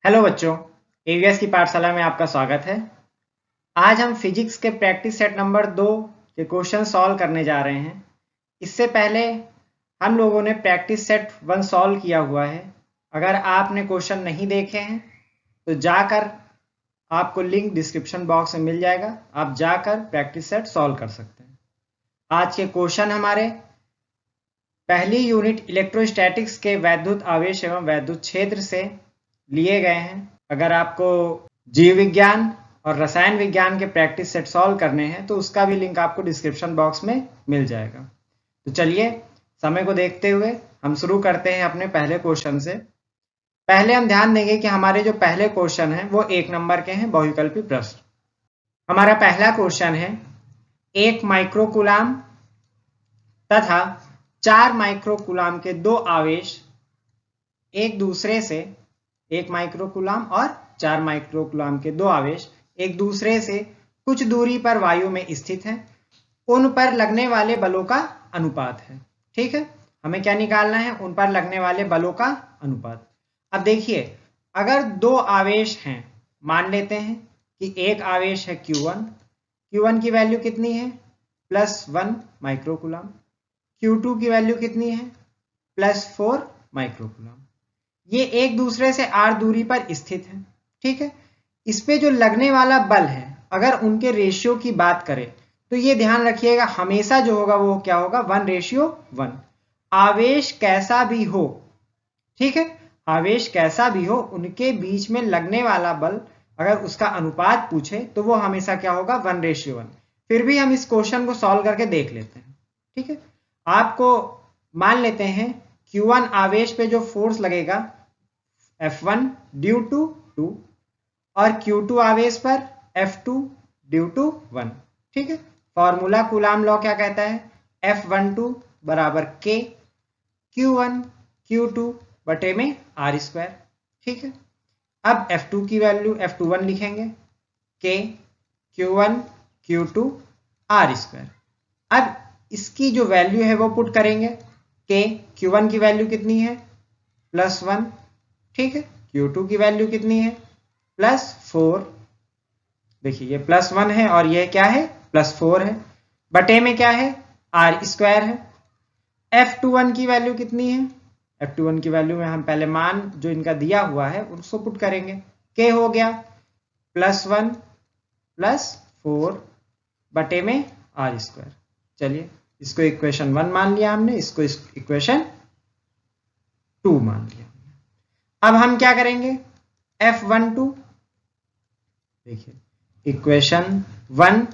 Hello बच्चों, ABS की पाठशाला में आपका स्वागत है। आज हम फिजिक्स के प्रैक्टिस सेट नंबर 2 के क्वेश्चन सॉल्व करने जा रहे हैं। इससे पहले हम लोगों ने प्रैक्टिस सेट 1 सॉल्व किया हुआ है। अगर आपने क्वेश्चन नहीं देखे हैं तो जाकर आपको लिंक डिस्क्रिप्शन बॉक्स में मिल जाएगा, आप जाकर प्रैक्टिस सेट सॉल्व कर सकते हैं। आज के क्वेश्चन हमारे पहली यूनिट इलेक्ट्रोस्टैटिक्स के वैद्युत आवेश एवं वैद्युत क्षेत्र से लिए गए हैं। अगर आपको जीव विज्ञान और रसायन विज्ञान के प्रैक्टिस सेट सॉल्व करने हैं तो उसका भी लिंक आपको डिस्क्रिप्शन बॉक्स में मिल जाएगा। तो चलिए समय को देखते हुए हम शुरू करते हैं अपने पहले क्वेश्चन से। पहले हम ध्यान देंगे कि हमारे जो पहले क्वेश्चन हैं वो 1 नंबर के हैं, बहुविकल्पी प्रश्न। हमारा पहला क्वेश्चन है 1 माइक्रोकूलाम तथा 4 माइक्रोकूलाम के दो आवेश एक दूसरे से 1 माइक्रोकूलाम और 4 माइक्रोकूलाम के दो आवेश एक दूसरे से कुछ दूरी पर वायु में स्थित हैं। उन पर लगने वाले बलों का अनुपात है। ठीक है, हमें क्या निकालना है? उन पर लगने वाले बलों का अनुपात। अब देखिए, अगर दो आवेश हैं, मान लेते हैं कि एक आवेश है Q1, Q1 की वैल्यू कितनी है? +1 माइक्रोकूलाम। Q2 की वैल्यू कितनी है? +4 माइक्रोकूलाम। ये एक दूसरे से r दूरी पर स्थित है। ठीक है, इस पे जो लगने वाला बल है, अगर उनके रेशियो की बात करें तो ये ध्यान रखिएगा, हमेशा जो होगा वो क्या होगा? 1:1। आवेश कैसा भी हो, ठीक है, आवेश कैसा भी हो, उनके बीच में लगने वाला बल अगर उसका अनुपात पूछे तो वो हमेशा क्या होगा? 1:1। फिर भी हम इस क्वेश्चन को सॉल्व करके देख लेते हैं। ठीक है, आपको मान लेते हैं Q1 आवेश पे जो फोर्स लगेगा F1 ड्यू टू 2 और Q2 आवेश पर F2 ड्यू टू 1। ठीक है, फॉर्मूला कूलाम लॉ क्या कहता है? F12 बराबर K Q1 Q2 बटे में R²। ठीक है, अब F2 की वैल्यू F21 लिखेंगे, K Q1 Q2 R²। अब इसकी जो वैल्यू है वो पुट करेंगे। K Q1 की वैल्यू कितनी है? +1। ठीक है, Q2 की वैल्यू कितनी है? +4। देखिए ये +1 है और ये क्या है? +4 है। बटे में क्या है? R² है। F21 की वैल्यू कितनी है? F21 की वैल्यू में हम पहले मान जो इनका दिया हुआ है उसको पुट करेंगे। K हो गया +1 +4 बटे में R²। चलिए, इसको इक्वेशन 1 मान लिया हमने, इसको इक्वेशन 2 मान लिया। अब हम क्या करेंगे? F12 देखिए, इक्वेशन 1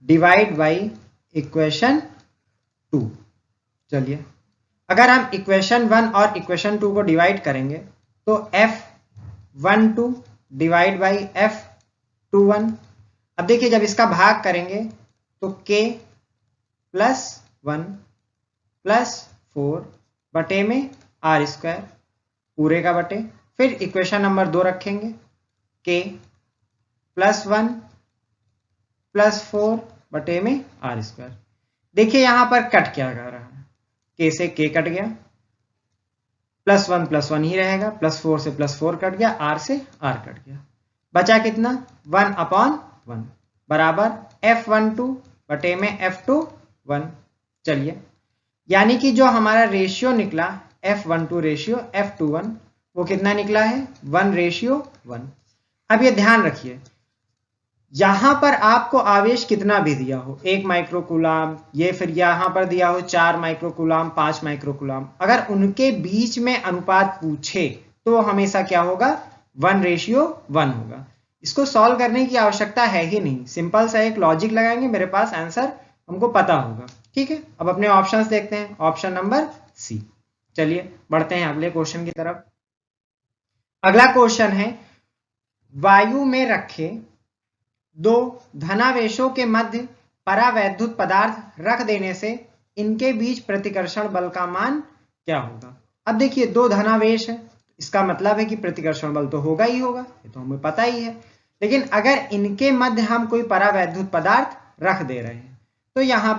डिवाइड बाई इक्वेशन 2। चलिए, अगर हम इक्वेशन 1 और इक्वेशन 2 को डिवाइड करेंगे तो F12 डिवाइड बाई F21। अब देखिए, जब इसका भाग करेंगे तो K +1 +4 बटे में R² पूरे का बटे। फिर इक्वेशन नंबर 2 रखेंगे, K +1 +4 बटे में R²। देखिए यहां पर कट क्या कर रहा है? K से K कट गया, +1 +1 ही रहेगा, +4 से +4 कट गया, R से R कट गया। बचा कितना? 1/1 बराबर F12 बटे में F21। चलिए, यानी कि जो हमारा रेशियो निकला F12 रेशियो F21 वो कितना निकला है? 1:1। अब ये ध्यान रखिए, यहां पर आपको आवेश कितना भी दिया हो, 1 माइक्रोकूलाम, ये फिर यहां पर दिया हो 4 माइक्रोकूलाम 5 माइक्रोकूलाम, अगर उनके बीच में अनुपात पूछे तो हमेशा क्या होगा? 1:1 होगा। इसको सॉल्व करने की आवश्यकता है ही नहीं, सिंपल सा एक लॉजिक लगाएंगे, मेरे पास आंसर हमको पता होगा। ठीक है, अब अपने ऑप्शंस देखते हैं। Option number C. चलिए बढ़ते हैं अगले क्वेश्चन की तरफ। अगला क्वेश्चन है, वायु में रखे दो धनावेशों के मध्य परावैद्युत पदार्थ रख देने से इनके बीच प्रतिकर्षण बल का मान क्या होगा? अब देखिए, दो धनावेश है, इसका मतलब है कि प्रतिकर्षण बल तो होगा ही होगा, ये तो हमें पता ही है। लेकिन अगर इनके मध्य हम कोई परावैद्युत पदार्थ रख दे रहे हैं तो यहां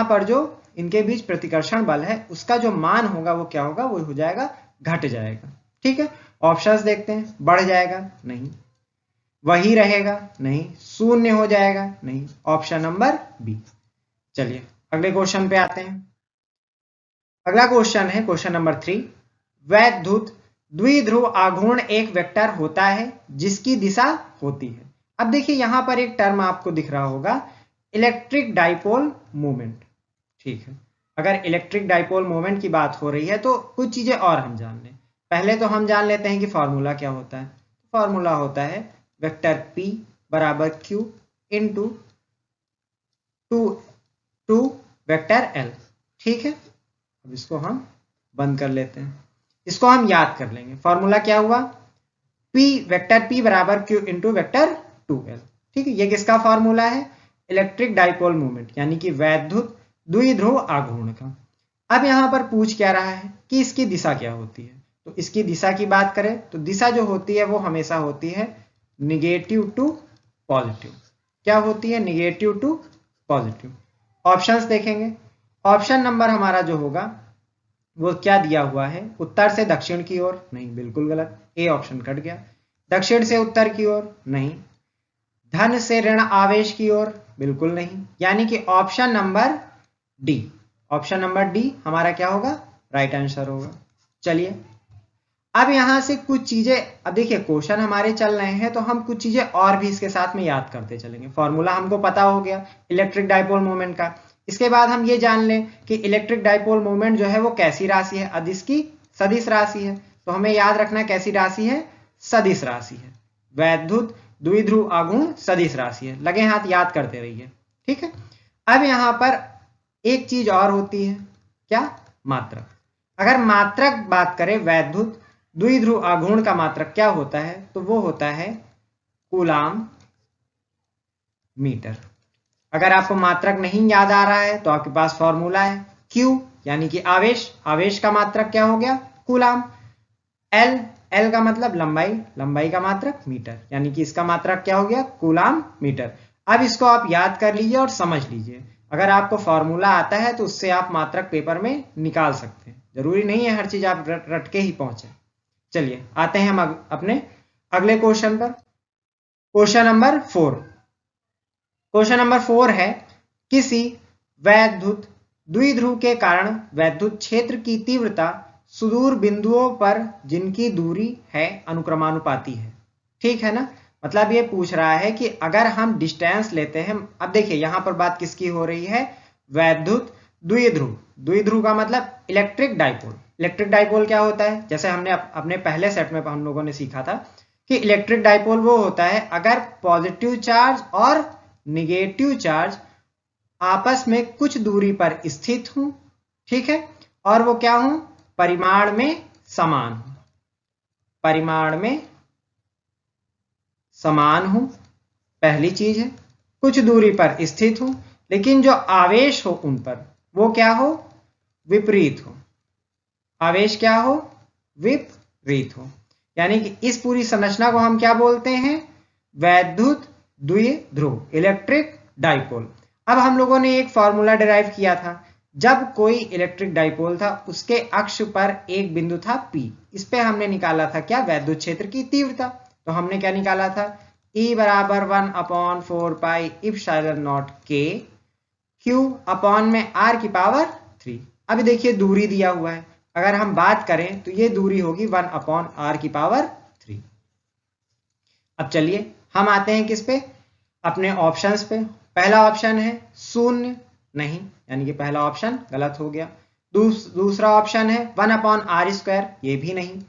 पर जो इनके बीच प्रतिकर्षण बल है उसका जो मान होगा वो क्या होगा? वो हो जाएगा, घट जाएगा। ठीक है, ऑप्शंस देखते हैं, बढ़ जाएगा नहीं, वही रहेगा नहीं, शून्य हो जाएगा नहीं, ऑप्शन नंबर बी। चलिए अगले क्वेश्चन पे आते हैं। अगला क्वेश्चन है क्वेश्चन नंबर 3। वैद्युत द्विध्रुव आघूर्ण एक वेक्टर होता है जिसकी दिशा होती है। अब देखिए यहां पर एक टर्म आपको दिख रहा होगा, इलेक्ट्रिक डाइपोल मोमेंट। ठीक है, अगर इलेक्ट्रिक डाइपोल मोमेंट की बात हो रही है तो कुछ चीजें और हम जान लें। पहले तो हम जान लेते हैं कि फॉर्मूला क्या होता है। फॉर्मूला होता है वेक्टर P बराबर Q into two vector L। ठीक है, अब इसको हम बंद कर लेते हैं, इसको हम याद कर लेंगे। फॉर्मूला क्या हुआ, वेक्टर P बराबर Q इंटू वेक्टर 2L। ठीक है, ये किसका फॉर्मूला है, इलेक्ट्रिक डाइपोल मोमेंट यानी कि वैद्युत द्विध्रुव आघूर्ण का। अब यहां पर पूछ क्या रहा है कि इसकी दिशा क्या होती है। तो इसकी दिशा की बात करें तो दिशा जो होती है वो हमेशा होती है निगेटिव टू पॉजिटिव। क्या होती है, निगेटिव टू पॉजिटिव। ऑप्शंस देखेंगे, ऑप्शन नंबर हमारा जो होगा वो क्या दिया हुआ है, उत्तर से दक्षिण की ओर, नहीं बिल्कुल गलत, ए ऑप्शन कट गया। दक्षिण से उत्तर की ओर, नहीं। धन से ऋण आवेश की ओर, बिल्कुल नहीं, यानी कि option number D, option number D हमारा क्या होगा, राइट आंसर होगा। चलिए अब यहां से कुछ चीजें, अब देखिए क्वेश्चन हमारे चल रहे हैं तो हम कुछ चीजें और भी इसके साथ में याद करते चलेंगे। फॉर्मूला हमको पता हो गया इलेक्ट्रिक डाइपोल मोमेंट का। इसके बाद हम ये जान लें कि इलेक्ट्रिक डाइपोल मोमेंट जो है वो कैसी राशि है, अदिश की सदिश राशि है। तो हमें याद रखना कैसी राशि है, सदिश राशि है। वैद्युत द्विध्रुव आघूर्ण सदिश राशि है, लगे हाथ याद करते रहिए। ठीक है, अब यहां पर एक चीज और होती है, क्या, मात्रक। अगर मात्रक बात करें वैद्युत द्विध्रुव आघूर्ण का मात्रक क्या होता है, तो वो होता है कूलाम मीटर। अगर आपको मात्रक नहीं याद आ रहा है तो आपके पास फॉर्मूला है Q यानी कि आवेश, आवेश का मात्रक क्या हो गया, कूलाम। L, L का मतलब लंबाई, लंबाई का मात्रक मीटर, यानी कि इसका मात्रक क्या हो गया, कूलाम मीटर। अब इसको आप याद कर लीजिए और समझ लीजिए। अगर आपको फॉर्मूला आता है तो उससे आप मात्रक पेपर में निकाल सकते हैं, जरूरी नहीं है हर चीज आप रट के ही पहुंचे। चलिए आते हैं हम अपने अगले क्वेश्चन पर। Question number 4। क्वेश्चन नंबर 4 है, किसी वैद्युत द्विध्रुव के कारण वैद्युत क्षेत्र की तीव्रता सुदूर बिंदुओं पर जिनकी दूरी है अनुक्रमानुपाती है। ठीक है ना, मतलब ये पूछ रहा है कि अगर हम डिस्टेंस लेते हैं, अब देखिए यहां पर बात किसकी हो रही है, वैद्युत द्विध्रुव। द्विध्रुव का मतलब इलेक्ट्रिक डाइपोल। इलेक्ट्रिक डाइपोल क्या होता है, जैसे हमने अपने पहले सेट में हम लोगों ने सीखा था कि इलेक्ट्रिक डाइपोल वो होता है अगर पॉजिटिव चार्ज और निगेटिव चार्ज आपस में कुछ दूरी पर स्थित हूं, ठीक है, और वो क्या हूं, परिमाण में समान हूं, परिमाण में समान हूं। पहली चीज है कुछ दूरी पर स्थित हूं, लेकिन जो आवेश हो उन पर वो क्या हो, विपरीत हो। आवेश क्या हो, विपरीत हो। यानी कि इस पूरी संरचना को हम क्या बोलते हैं, वैद्युत द्विध्रुव, इलेक्ट्रिक डाइपोल। अब हम लोगों ने एक फॉर्मूला डिराइव किया था, जब कोई इलेक्ट्रिक डाइपोल था उसके अक्ष पर एक बिंदु था P, इस पे हमने निकाला था क्या, वैद्युत क्षेत्र की तीव्रता। तो हमने क्या निकाला था, E बराबर 1/4 pi epsilon naught K Q upon में R की पावर 3। अभी देखिए दूरी दिया हुआ है, अगर हम बात करें तो ये दूरी होगी 1/R की पावर 3। अब चलिए हम आते हैं किस पे, अपने ऑप्शंस पे। पहला ऑप्शन है शून्य, नहीं, यानी कि पहला ऑप्शन गलत हो गया। दूसरा ऑप्शन है 1/R², ये भी नहीं।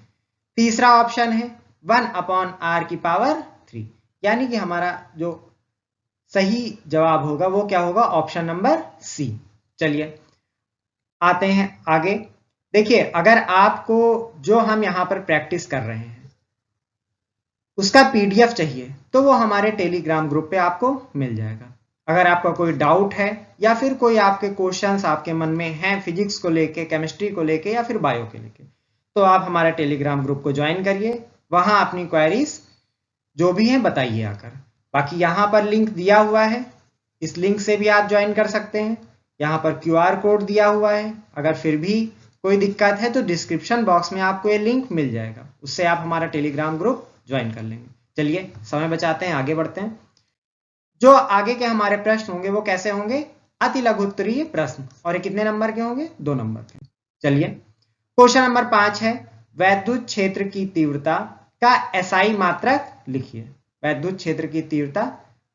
तीसरा ऑप्शन है 1/R की पावर 3, यानी कि हमारा जो सही जवाब होगा वो क्या होगा, ऑप्शन नंबर सी। चलिए आते हैं आगे। देखिए अगर आपको जो हम यहां पर प्रैक्टिस कर रहे हैं उसका PDF चाहिए तो वो हमारे टेलीग्राम ग्रुप पे आपको मिल जाएगा। अगर आपका कोई डाउट है या फिर कोई आपके क्वेश्चंस आपके मन में हैं फिजिक्स को लेके, केमिस्ट्री को लेके या फिर बायो के लेके, तो आप हमारे टेलीग्राम ग्रुप को ज्वाइन करिए, वहां अपनी क्वेरीज जो भी हैं बताइए आकर। बाकी यहां पर लिंक दिया हुआ है, इस लिंक से भी आप ज्वाइन कर सकते हैं। यहाँ पर QR कोड दिया हुआ है, अगर फिर भी कोई दिक्कत है तो डिस्क्रिप्शन बॉक्स में आपको ये लिंक मिल जाएगा, उससे आप हमारा टेलीग्राम ग्रुप ज्वाइन कर लेंगे। चलिए समय बचाते हैं, आगे बढ़ते हैं। जो आगे के हमारे प्रश्न होंगे वो कैसे होंगे, अति लघु उत्तरीय प्रश्न, और ये कितने नंबर के होंगे, 2 नंबर के। चलिए क्वेश्चन नंबर 5 है, वैद्युत क्षेत्र की तीव्रता का एसआई मात्रक लिखिए। वैद्युत क्षेत्र की तीव्रता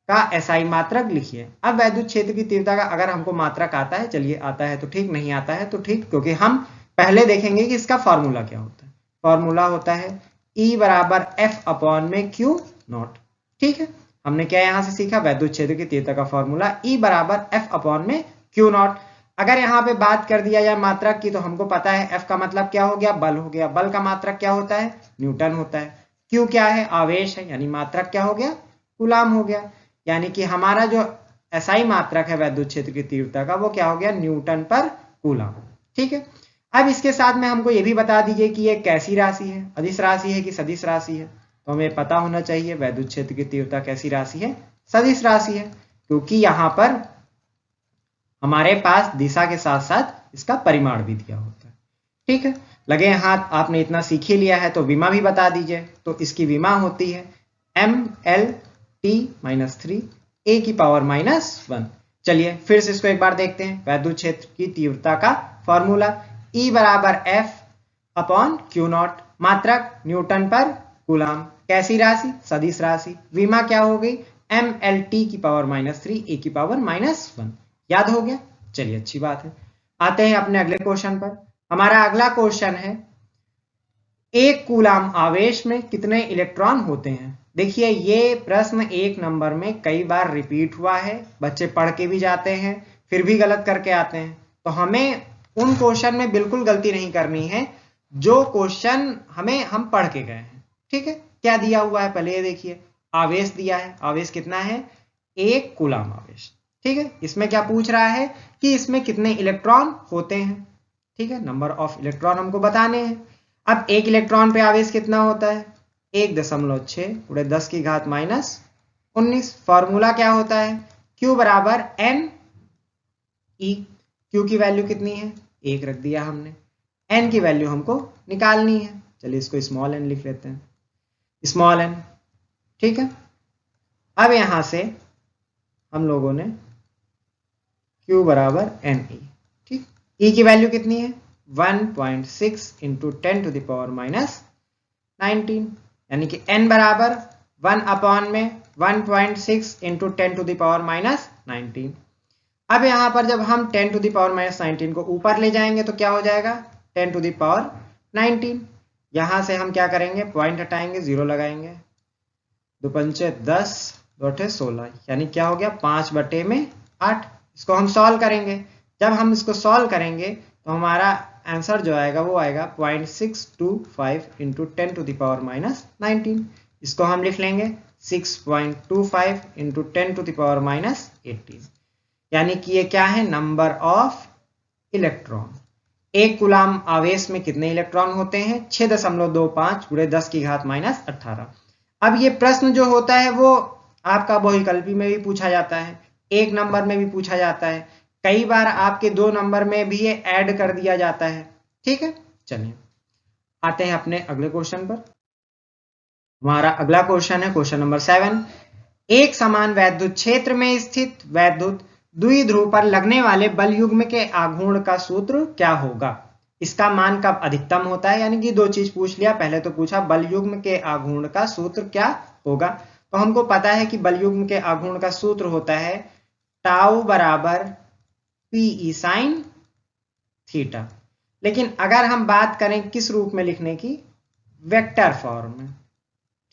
का एसआई मात्रक लिखिए। अब वैद्युत क्षेत्र की तीव्रता का अगर हमको मात्रक आता है, चलिए आता है तो ठीक, नहीं आता है तो ठीक, क्योंकि हम पहले देखेंगे कि इसका फॉर्मूला क्या होता है। फॉर्मूला होता है E बराबर F अपॉन में Q नॉट। ठीक है, हमने क्या यहां से सीखा, वैद्युत क्षेत्र की तीव्रता का फॉर्मूला E बराबर F अपॉन में Q नॉट। अगर यहाँ पे बात कर दिया जाए मात्रक की, तो हमको पता है F का मतलब क्या हो गया, बल हो गया। बल का मात्रक क्या होता है, न्यूटन होता है। Q क्या है, आवेश है, यानी मात्रक क्या हो गया, कूलाम हो गया। यानी कि हमारा जो एसआई मात्रक है वैद्युत क्षेत्र की तीव्रता का, वो क्या हो गया, न्यूटन पर कूलाम। ठीक है, अब इसके साथ में हमको ये भी बता दीजिए कि ये कैसी राशि है, अदिश राशि है कि सदिश राशि है। तो हमें पता होना चाहिए वैद्युत क्षेत्र की तीव्रता कैसी राशि है, सदिश राशि है, क्योंकि यहां पर हमारे पास दिशा के साथ साथ इसका परिमाण भी दिया होता है। ठीक है, लगे हाथ, आपने इतना सीख ही लिया है तो विमा भी बता दीजिए। तो इसकी विमा होती है mLT-3 a की पावर -1। चलिए फिर से इसको एक बार देखते हैं। वैद्युत क्षेत्र की तीव्रता का फॉर्मूला E बराबर F अपॉन Q नॉट, मात्रक न्यूटन पर कूलाम, कैसी राशि, सदिश राशि। विमा क्या हो गई, mLT की पावर -3 a की पावर -1। याद हो गया, चलिए अच्छी बात है। आते हैं अपने अगले क्वेश्चन पर। हमारा अगला क्वेश्चन है, एक कूलाम आवेश में कितने इलेक्ट्रॉन होते हैं। देखिए ये प्रश्न 1 नंबर में कई बार रिपीट हुआ है, बच्चे पढ़ के भी जाते हैं फिर भी गलत करके आते हैं। तो हमें उन क्वेश्चन में बिल्कुल गलती नहीं करनी है जो क्वेश्चन हम पढ़ के गए हैं। ठीक है, क्या दिया हुआ है पहले ये देखिए, आवेश दिया है, आवेश कितना है, 1 कूलाम आवेश। ठीक है, इसमें क्या पूछ रहा है कि इसमें कितने इलेक्ट्रॉन होते हैं। ठीक है, नंबर ऑफ इलेक्ट्रॉन हमको बताने हैं। अब 1 इलेक्ट्रॉन पे आवेश कितना होता है, 1.6 × 10 की घात -19। फॉर्मूला क्या होता है, Q बराबर N E। Q की वैल्यू कितनी है, 1 रख दिया हमने। N की वैल्यू हमको निकालनी है, चलिए इसको स्मॉल n लिख लेते हैं, स्मॉल n। ठीक है, अब यहां से हम लोगों ने Q बराबर NE, ठीक, E की वैल्यू कितनी है, 1.6 × 10⁻19, यानी कि n बराबर 1 अपॉन में 1.6 × 10⁻19। अब यहां पर जब हम 10⁻19 को ऊपर ले जाएंगे तो क्या हो जाएगा, 10⁻19। यहां से हम क्या करेंगे, पॉइंट हटाएंगे, 0 लगाएंगे, 2 पंचे 10, 2 अठे 16, यानी क्या हो गया, 5/8। इसको हम सॉल्व करेंगे। जब हम इसको सॉल्व करेंगे तो हमारा आंसर जो आएगा वो आएगा 0.625 × 10⁻19। इसको हम लिख लेंगे 6.25 × 10⁻18, यानी कि ये क्या है, नंबर ऑफ इलेक्ट्रॉन। 1 कूलाम आवेश में कितने इलेक्ट्रॉन होते हैं, 6.25 × 10 की घात -18। अब ये प्रश्न जो होता है वो आपका बहुविकल्पी में भी पूछा जाता है, 1 नंबर में भी पूछा जाता है, कई बार आपके 2 नंबर में भी ये ऐड कर दिया जाता है। ठीक है, चलिए आते हैं अपने अगले क्वेश्चन पर। हमारा अगला क्वेश्चन है क्वेश्चन नंबर 7। एक समान वैद्युत क्षेत्र में स्थित वैद्युत द्विध्रुव पर लगने वाले बल युग्म के आघूर्ण का सूत्र क्या होगा। इसका मान कब अधिकतम होता है, यानी कि 2 चीज पूछ लिया। पहले तो पूछा बल युग्म के आघूर्ण का सूत्र क्या होगा, तो हमको पता है कि बल युग्म के आघूर्ण का सूत्र होता है टाउ बराबर PE sin थीटा। लेकिन अगर हम बात करें किस रूप में लिखने की, वेक्टर फॉर्म में।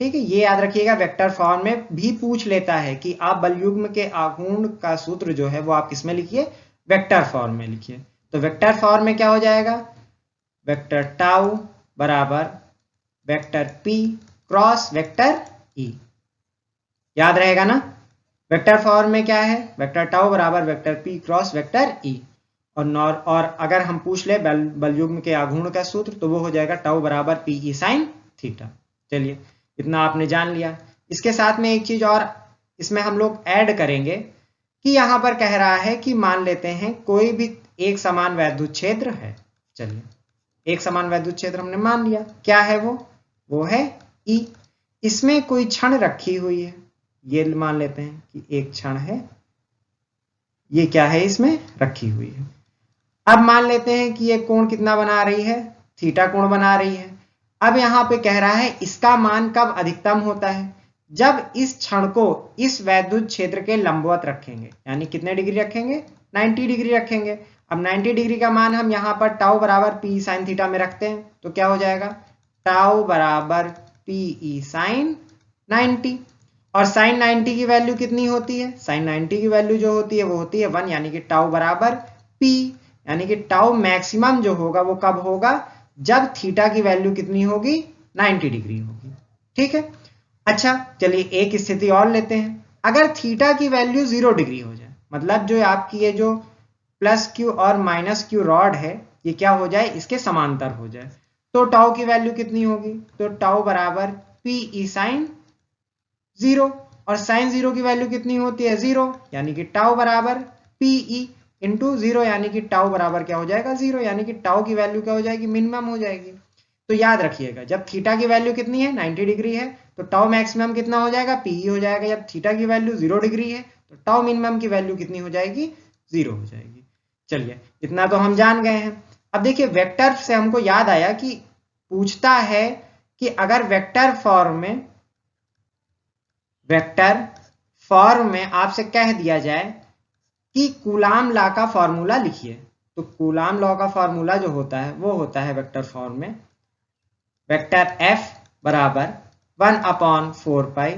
ठीक है, ये याद रखिएगा, वेक्टर फॉर्म में भी पूछ लेता है कि आप बल युग्म के आघूर्ण का सूत्र जो है वो आप किसमें लिखिए, वेक्टर फॉर्म में लिखिए। तो वेक्टर फॉर्म में क्या हो जाएगा, वेक्टर टाउ बराबर vector P cross vector E। याद रहेगा ना, वेक्टर फॉर्म में क्या है, वेक्टर टाउ बराबर vector P cross vector E। और अगर हम पूछ ले बल युग्म के आघूर्ण का सूत्र तो वो हो जाएगा टाउ बराबर PE sin थीटा। चलिए इतना आपने जान लिया। इसके साथ में एक चीज और इसमें हम लोग ऐड करेंगे कि यहां पर कह रहा है कि मान लेते हैं कोई भी एक समान वैद्युत क्षेत्र है। चलिए एक समान वैद्युत क्षेत्र हमने मान लिया। क्या है वो है E। इसमें कोई क्षण रखी हुई है, ये मान लेते हैं कि एक क्षण है, ये क्या है इसमें रखी हुई है। अब मान लेते हैं कि ये कोण कितना बना रही है, थीटा कोण बना रही है। अब यहां पे कह रहा है इसका मान कब अधिकतम होता है, जब इस क्षण को इस वैद्युत क्षेत्र के लंबवत रखेंगे, यानी कितने डिग्री रखेंगे, 90 डिग्री रखेंगे। अब 90 डिग्री का मान हम यहां पर टाउ बराबर पी साइन थीटा में रखते हैं, तो क्या हो जाएगा, टाउ बराबर पी साइन 90। और साइन 90 की वैल्यू कितनी होती है, साइन 90 की वैल्यू जो होती है वो होती है 1, यानी कि टाउ बराबर पी, यानी कि टाउ मैक्सिमम जो होगा वो कब होगा, जब थीटा की वैल्यू कितनी होगी, 90 डिग्री होगी। ठीक है। अच्छा चलिए एक स्थिति और लेते हैं, अगर थीटा की वैल्यू 0 डिग्री हो जाए, मतलब जो आपकी ये जो प्लस क्यू और माइनस क्यू रॉड है ये क्या हो जाए, इसके समांतर हो जाए, तो टाउ की वैल्यू कितनी होगी, तो टाउ बराबर पी ई साइन 0, और साइन 0 की वैल्यू कितनी होती है 0, यानी कि टाउ बराबर पी ई इंटू 0, यानी कि टाउ बराबर क्या हो जाएगा 0, यानी कि टाउ की वैल्यू क्या हो जाएगी, मिनिमम हो जाएगी। तो याद रखिएगा जब थीटा की वैल्यू कितनी है 90 डिग्री है तो टाउ मैक्सिमम कितना हो जाएगा, पी हो जाएगा। जब थीटा की वैल्यू 0 डिग्री है तो टाउ मिनिमम की वैल्यू कितनी हो जाएगी, 0 हो जाएगी। चलिए इतना तो हम जान गए हैं। अब देखिए वेक्टर से हमको याद आया कि पूछता है कि अगर वेक्टर फॉर्म में आपसे कह दिया जाए कि कूलाम लॉ का फॉर्मूला लिखिए, तो कूलाम लॉ का फॉर्मूला जो होता है वो होता है वेक्टर फॉर्म में, वेक्टर F बराबर 1/4 pi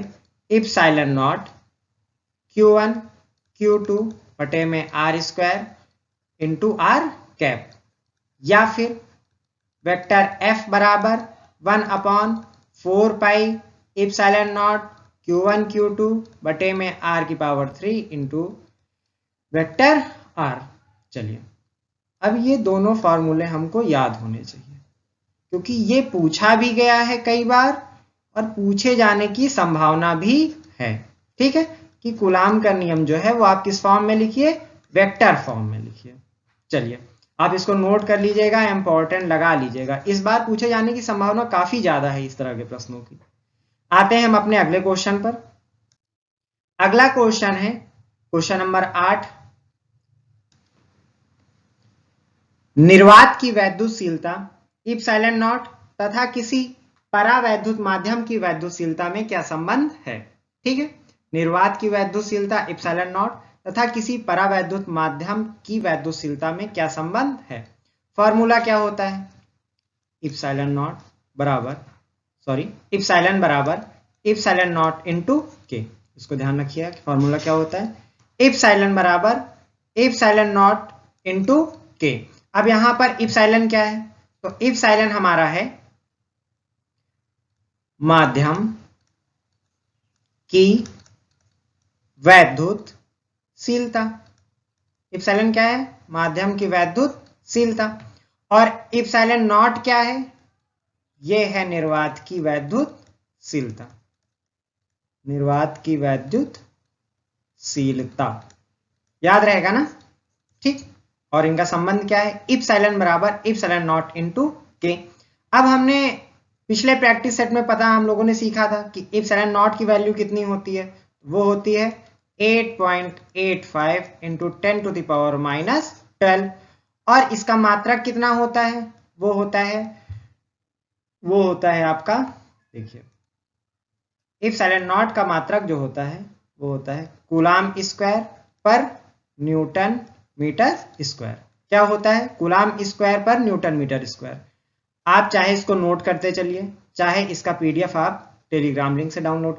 epsilon not Q1 Q2 बटे में R square into R cap, या फिर वेक्टर F बराबर 1/4 pi epsilon not Q1 Q2 बटे में R की पावर 3 इंटू वेक्टर R। चलिए अब ये दोनों फॉर्मूले हमको याद होने चाहिए, क्योंकि ये पूछा भी गया है कई बार और पूछे जाने की संभावना भी है। ठीक है, कि कूलाम का नियम जो है वो आप किस फॉर्म में लिखिए, वेक्टर फॉर्म में लिखिए। चलिए आप इसको नोट कर लीजिएगा, इंपॉर्टेंट लगा लीजिएगा, इस बार पूछे जाने की संभावना काफी ज्यादा है इस तरह के प्रश्नों की। आते हैं हम अपने अगले क्वेश्चन पर। अगला क्वेश्चन है क्वेश्चन नंबर 8। निर्वात की वैद्युतशीलता इप्सिलॉन नॉट तथा किसी परावैद्युत माध्यम की वैद्युतशीलता में क्या संबंध है। ठीक है, निर्वात की वैद्युतशीलता इप्सिलॉन नॉट तथा किसी परावैद्युत माध्यम की वैद्युतशीलता में क्या संबंध है। फॉर्मूला क्या होता है, इप्सिलॉन बराबर इप्सिलॉन नॉट इंटू के। इसको ध्यान रखिए कि फॉर्मूला क्या होता है, इप्सिलॉन बराबर इप्सिलॉन नॉट इंटू के। अब यहां पर इप्सिलॉन क्या है, तो इप्सिलॉन हमारा है माध्यम की वैद्युतशीलता। इप्सिलॉन क्या है, माध्यम की वैद्युतशीलता। और इप्सिलॉन नॉट क्या है, यह है निर्वात की वैद्युतशीलता, निर्वात की वैद्युतशीलता। याद रहेगा ना। ठीक, और इनका संबंध क्या है, इप्सिलॉन बराबर इप्सिलॉन नॉट इंटू के। अब हमने पिछले प्रैक्टिस सेट में पता हम लोगों ने सीखा था कि इप्सिलॉन नॉट की वैल्यू कितनी होती है, वो होती है 8.85 इंटू 10⁻⁻12। और इसका मात्रक कितना होता है, वो होता है आपका, देखिए इप्सिलॉन नॉट का मात्रक जो होता है वो होता है कूलाम स्क्वायर पर न्यूटन मीटर स्क्वायर। क्या होता है, कूलाम स्क्वायर पर न्यूटन मीटर स्क्वायर। आप चाहे इसको नोट करते चलिए, चाहे इसका पीडीएफ आप टेलीग्राम लिंक से डाउनलोड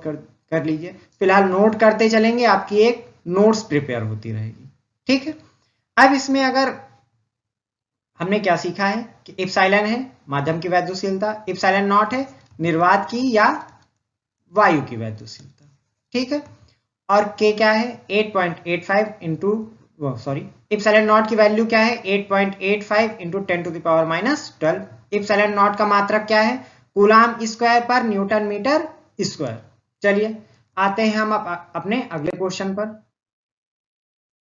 कर लीजिए। फिलहाल नोट करते चलेंगे, आपकी एक नोट्स प्रिपेयर होती रहेगी। ठीक है, अब इसमें अगर हमने क्या सीखा है कि इप्सिलॉन है माध्यम की वैद्युतशीलता, इप्सिलॉन नॉट है निर्वात की या वायु की वैद्युतशीलता। ठीक है, और के क्या है 8.85 इंटू इप्सिलॉन नॉट की वैल्यू क्या है 8.85 इंटू 10⁻⁻12। इप्सिलॉन नॉट का मात्रक क्या है, कूलाम स्क्वायर पर न्यूटन मीटर स्क्वायर। चलिए आते हैं हम अपने अगले क्वेश्चन पर।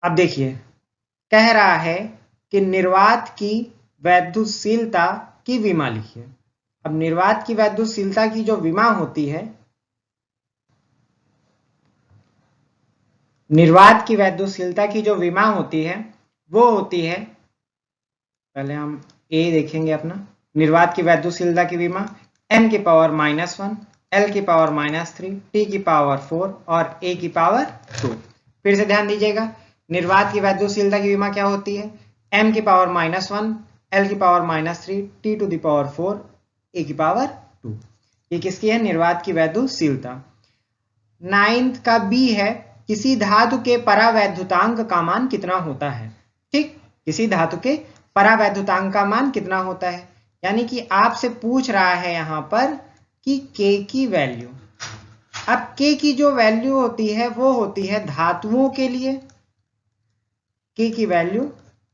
अब देखिए कह रहा है कि निर्वात की वैद्युतशीलता की विमा लिखिए। अब निर्वात की वैद्युतशीलता की जो विमा होती है, निर्वात की वैद्युतशीलता की जो विमा होती है वो होती है, पहले हम ए देखेंगे अपना, निर्वात की वैद्युतशीलता की विमा m की पावर -1, l की पावर -3, t की पावर 4 और a की पावर 2। फिर से ध्यान दीजिएगा, निर्वात की वैद्युतशीलता की विमा क्या होती है, m की पावर -1, l की power -3, t to the power 4, a की पावर 2। ये किसकी है, निर्वात की वैद्युतशीलता। 9th का बी है, किसी धातु के परावैद्युतांक का मान कितना होता है। ठीक, किसी धातु के परावैद्युतांक का मान कितना होता है, यानी कि आपसे पूछ रहा है यहां पर कि K की वैल्यू। अब K की जो वैल्यू होती है वो होती है धातुओं के लिए, K की वैल्यू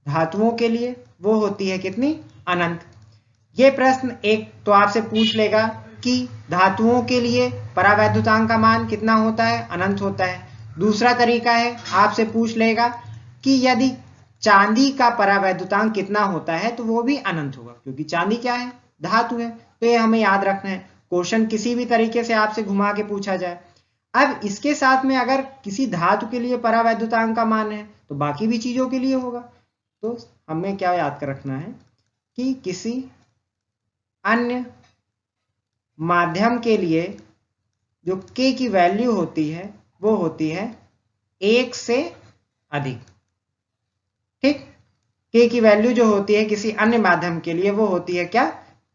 धातुओं के लिए वो होती है कितनी, अनंत। ये प्रश्न एक तो आपसे पूछ लेगा कि धातुओं के लिए परावैद्युतांक का मान कितना होता है, अनंत होता है। दूसरा तरीका है, आपसे पूछ लेगा कि यदि चांदी का परावैद्युतांक कितना होता है, तो वो भी अनंत होगा, क्योंकि चांदी क्या है, धातु है। तो ये हमें याद रखना है, क्वेश्चन किसी भी तरीके से आपसे घुमा के पूछा जाए। अब इसके साथ में अगर किसी धातु के लिए परावैद्युतांक का मान है तो बाकी भी चीजों के लिए होगा। तो हमें क्या याद कर रखना है कि किसी अन्य माध्यम के लिए जो K की वैल्यू होती है वो होती है 1 से अधिक। ठीक, K की वैल्यू जो होती है किसी अन्य माध्यम के लिए वो होती है क्या,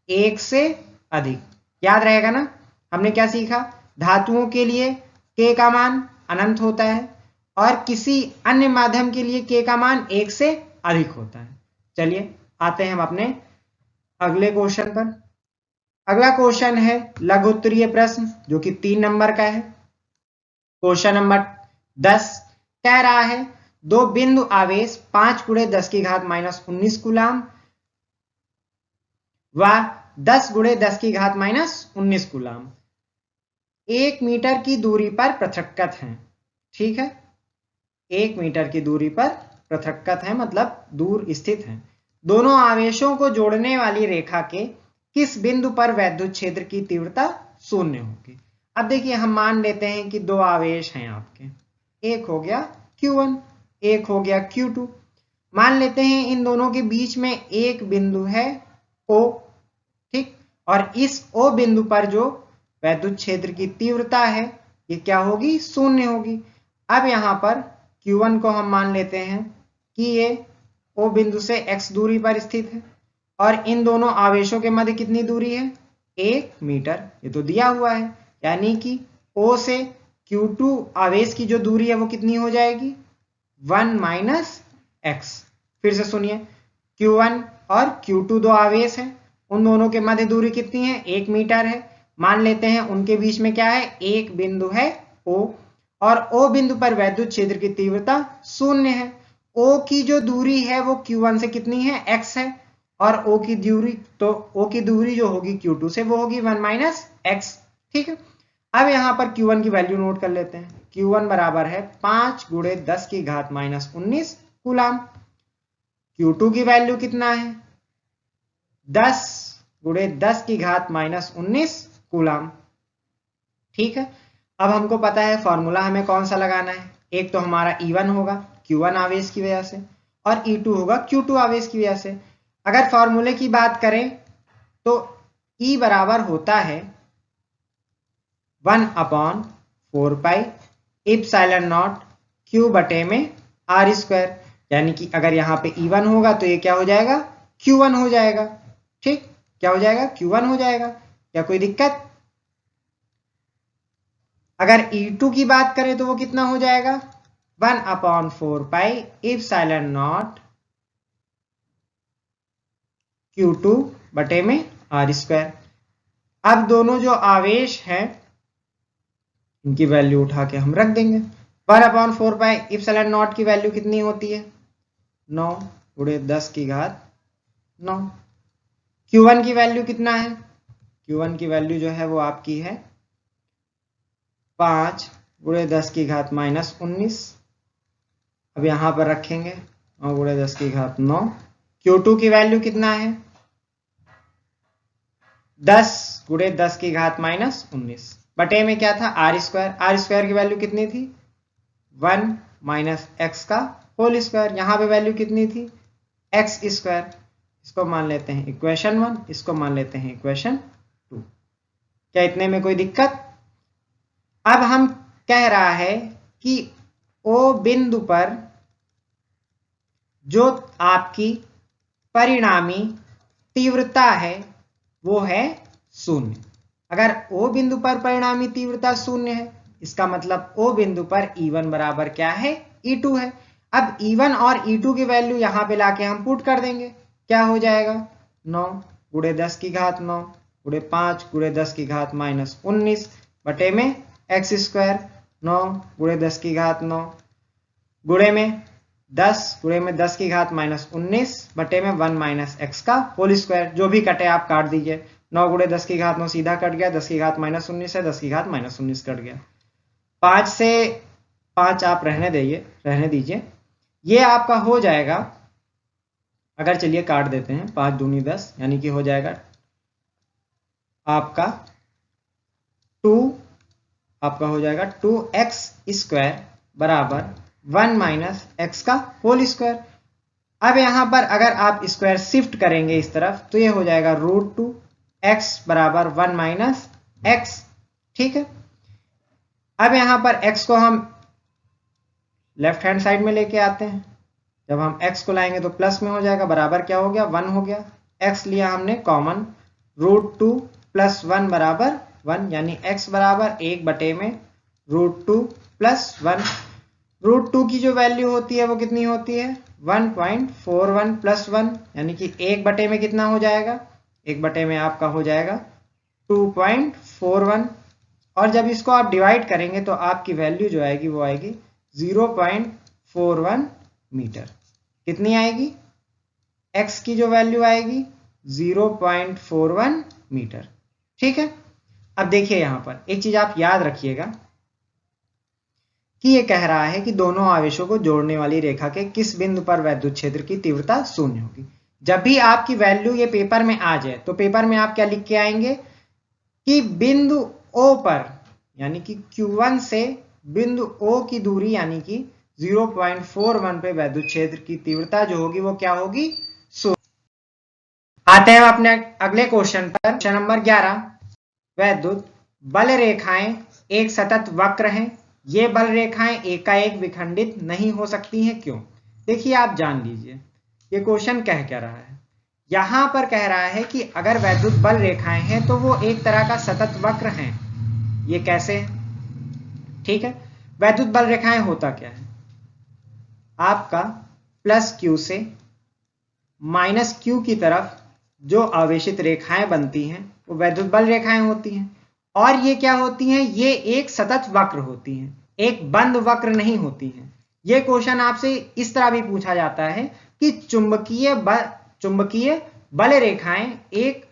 1 से अधिक। याद रहेगा ना, हमने क्या सीखा, धातुओं के लिए K का मान अनंत होता है और किसी अन्य माध्यम के लिए K का मान 1 से अधिक होता है। चलिए आते हैं हम अपने अगले क्वेश्चन पर। अगला क्वेश्चन है लघु उत्तरीय प्रश्न, जो कि 3 नंबर का है। क्वेश्चन नंबर 10 कह रहा है, दो बिंदु आवेश 5 × 10⁻⁻19 कूलाम व 10 × 10⁻⁻19 कूलाम 1 मीटर की दूरी पर पृथक्कृत हैं। ठीक है, 1 मीटर की दूरी पर पृथक्कृत है, मतलब दूर स्थित हैं। दोनों आवेशों को जोड़ने वाली रेखा के किस बिंदु पर वैद्युत क्षेत्र की तीव्रता 0 होगी। अब देखिए, हम मान लेते हैं कि दो आवेश हैं आपके, एक हो गया Q1, एक हो गया Q2। मान लेते हैं इन दोनों के बीच में एक बिंदु है O। ठीक, और इस O बिंदु पर जो वैद्युत क्षेत्र की तीव्रता है ये क्या होगी, 0 होगी। अब यहां पर Q1 को हम मान लेते हैं कि ये O बिंदु से x दूरी पर स्थित है और इन दोनों आवेशों के मध्य कितनी दूरी है, 1 मीटर। ये तो दिया हुआ है, यानी कि O से Q2 आवेश की जो दूरी है वो कितनी हो जाएगी, 1 - x। फिर से सुनिए, Q1 और Q2 दो आवेश हैं, उन दोनों के मध्य दूरी कितनी है, 1 मीटर है। मान लेते हैं उनके बीच में क्या है, एक बिंदु है O, और O बिंदु पर वैद्युत क्षेत्र की तीव्रता 0 है। O की जो दूरी है वो Q1 से कितनी है, x है, और O की दूरी, तो O की दूरी जो होगी Q2 से वो होगी 1 - x। ठीक है, अब यहां पर Q1 की वैल्यू नोट कर लेते हैं। Q1 बराबर है 5 × 10⁻⁻19 कूलाम। Q2 की वैल्यू कितना है, 10 × 10⁻⁻19 कूलाम। ठीक है, अब हमको पता है फॉर्मूला हमें कौन सा लगाना है। एक तो हमारा E1 होगा Q1 आवेश की वजह से, और E2 होगा Q2 आवेश की वजह से। अगर फॉर्मूले की बात करें तो E बराबर होता है 1/4 पाई एप्सिलॉन नॉट Q बटे में R²। यानी कि अगर यहाँ पे E1 होगा तो ये क्या हो जाएगा, Q1 हो जाएगा। ठीक, क्या हो जाएगा, Q1 हो जाएगा। क्या कोई दिक्कत? अगर E2 की बात करें तो वो कितना हो जाएगा, 1/4 पाई एप्सिलॉन नॉट Q2 बटे में R²। अब दोनों जो आवेश हैं इनकी वैल्यू उठा के हम रख देंगे। 1/4 पाई एप्सिलॉन नॉट की वैल्यू कितनी होती है, 9 × 10⁻9। Q1 की वैल्यू कितना है, Q1 की वैल्यू जो है वो आपकी है 5 × 10⁻⁻19। अब यहां पर रखेंगे 9 × 10⁻9। Q2 की वैल्यू कितना है, 10 गुणे 10 की घात माइनस 19 बटे में क्या था आर स्क्वायर की वैल्यू कितनी थी 1 माइनस एक्स का होल स्क्वायर। यहां पे वैल्यू कितनी थी एक्स स्क्वायर। इसको मान लेते हैं इक्वेशन 1, इसको मान लेते हैं इक्वेशन 2। क्या इतने में कोई दिक्कत? अब हम कह रहा है कि ओ बिंदु पर जो आपकी परिणामी तीव्रता है वो है 0। अगर ओ बिंदु पर परिणामी तीव्रता 0 है, इसका मतलब ओ बिंदु पर E1 बराबर क्या है E2 है। अब E1 और E2 की वैल्यू यहां पे लाके हम पुट कर देंगे। क्या हो जाएगा 9 गुणे 10 की घात 9 गुणे 5 गुणे 10 की घात माइनस 19 बटे में एक्स स्क्वायर। 9 गुणे 10 की घात 9 गुणे में 10 गुणे में 10 की घात माइनस 19 बटे में 1 माइनस एक्स का होल स्क्वायर। जो भी कटे आप काट दीजिए। 9 गुणे 10 की घात 9 सीधा कट गया, 10 की घात माइनस 19 है, 10 की घात माइनस 19 कट गया। 5 से 5 आप रहने दीजिए। ये आपका हो जाएगा, अगर चलिए काट देते हैं, 5 दूनी 10 यानी कि हो जाएगा आपका 2x स्क्वायर बराबर 1 माइनस एक्स का होल स्क्वायर। अब यहां पर अगर आप स्क्वायर शिफ्ट करेंगे इस तरफ तो ये हो जाएगा √2 x बराबर 1 माइनस एक्स। ठीक है, अब यहां पर x को हम लेफ्ट हैंड साइड में लेके आते हैं। जब हम x को लाएंगे तो प्लस में हो जाएगा, बराबर क्या हो गया 1 हो गया। x लिया हमने कॉमन, √2 प्लस 1 बराबर 1 यानी x बराबर 1 बटे में √2 प्लस 1। √2 की जो वैल्यू होती है वो कितनी होती है 1.41 प्लस 1 यानी कि 1 बटे में कितना हो जाएगा 1 बटे में आपका हो जाएगा 2.41। और जब इसको आप डिवाइड करेंगे तो आपकी वैल्यू जो आएगी वो आएगी 0.41 मीटर। कितनी आएगी x की जो वैल्यू आएगी 0.41 मीटर। ठीक है, अब देखिए यहां पर एक चीज आप याद रखिएगा कि ये कह रहा है कि दोनों आवेशों को जोड़ने वाली रेखा के किस बिंदु पर वैद्युत क्षेत्र की तीव्रता 0 होगी। जब भी आपकी वैल्यू ये पेपर में आ जाए तो पेपर में आप क्या लिख के आएंगे कि बिंदु O पर यानी कि Q1 से बिंदु O की दूरी यानी कि 0.41 पे वैद्युत क्षेत्र की तीव्रता जो होगी वो क्या होगी 0। आते हैं अपने अगले क्वेश्चन पर, क्वेश्चन नंबर 11। वैद्युत बल रेखाएं एक सतत वक्र हैं। ये बल रेखाएं एकाएक विखंडित नहीं हो सकती हैं, क्यों? देखिए आप जान लीजिए ये क्वेश्चन कह क्या रहा है। यहां पर कह रहा है कि अगर वैद्युत बल रेखाएं हैं तो वो एक तरह का सतत वक्र हैं। ये कैसे है? ठीक है, वैद्युत बल रेखाएं होता क्या है, आपका प्लस Q से माइनस Q की तरफ जो आवेशित रेखाएं बनती हैं वो वैद्युत बल रेखाएं होती हैं। और ये क्या होती हैं, ये एक सतत वक्र होती हैं, एक बंद वक्र नहीं होती हैं। ये क्वेश्चन आपसे इस तरह भी पूछा जाता है कि चुंबकीय बल रेखाएं एक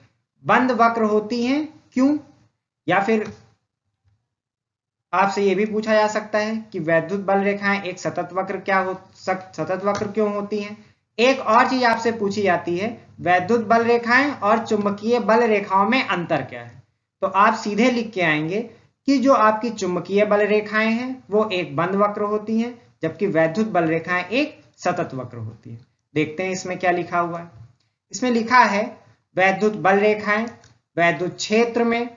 बंद वक्र होती हैं, क्यों? या फिर आपसे यह भी पूछा जा सकता है कि वैद्युत बल रेखाएं एक सतत वक्र क्यों होती हैं। एक और चीज आपसे पूछी जाती है, वैद्युत बल रेखाएं और चुंबकीय बल रेखाओं में अंतर क्या है। तो आप सीधे लिख के आएंगे कि जो आपकी चुंबकीय बल रेखाएं हैं वो एक बंद वक्र होती हैं, जबकि वैद्युत बल रेखाएं एक सतत वक्र होती हैं। देखते हैं इसमें क्या लिखा हुआ है। इसमें लिखा है वैद्युत बल रेखाएं वैद्युत क्षेत्र में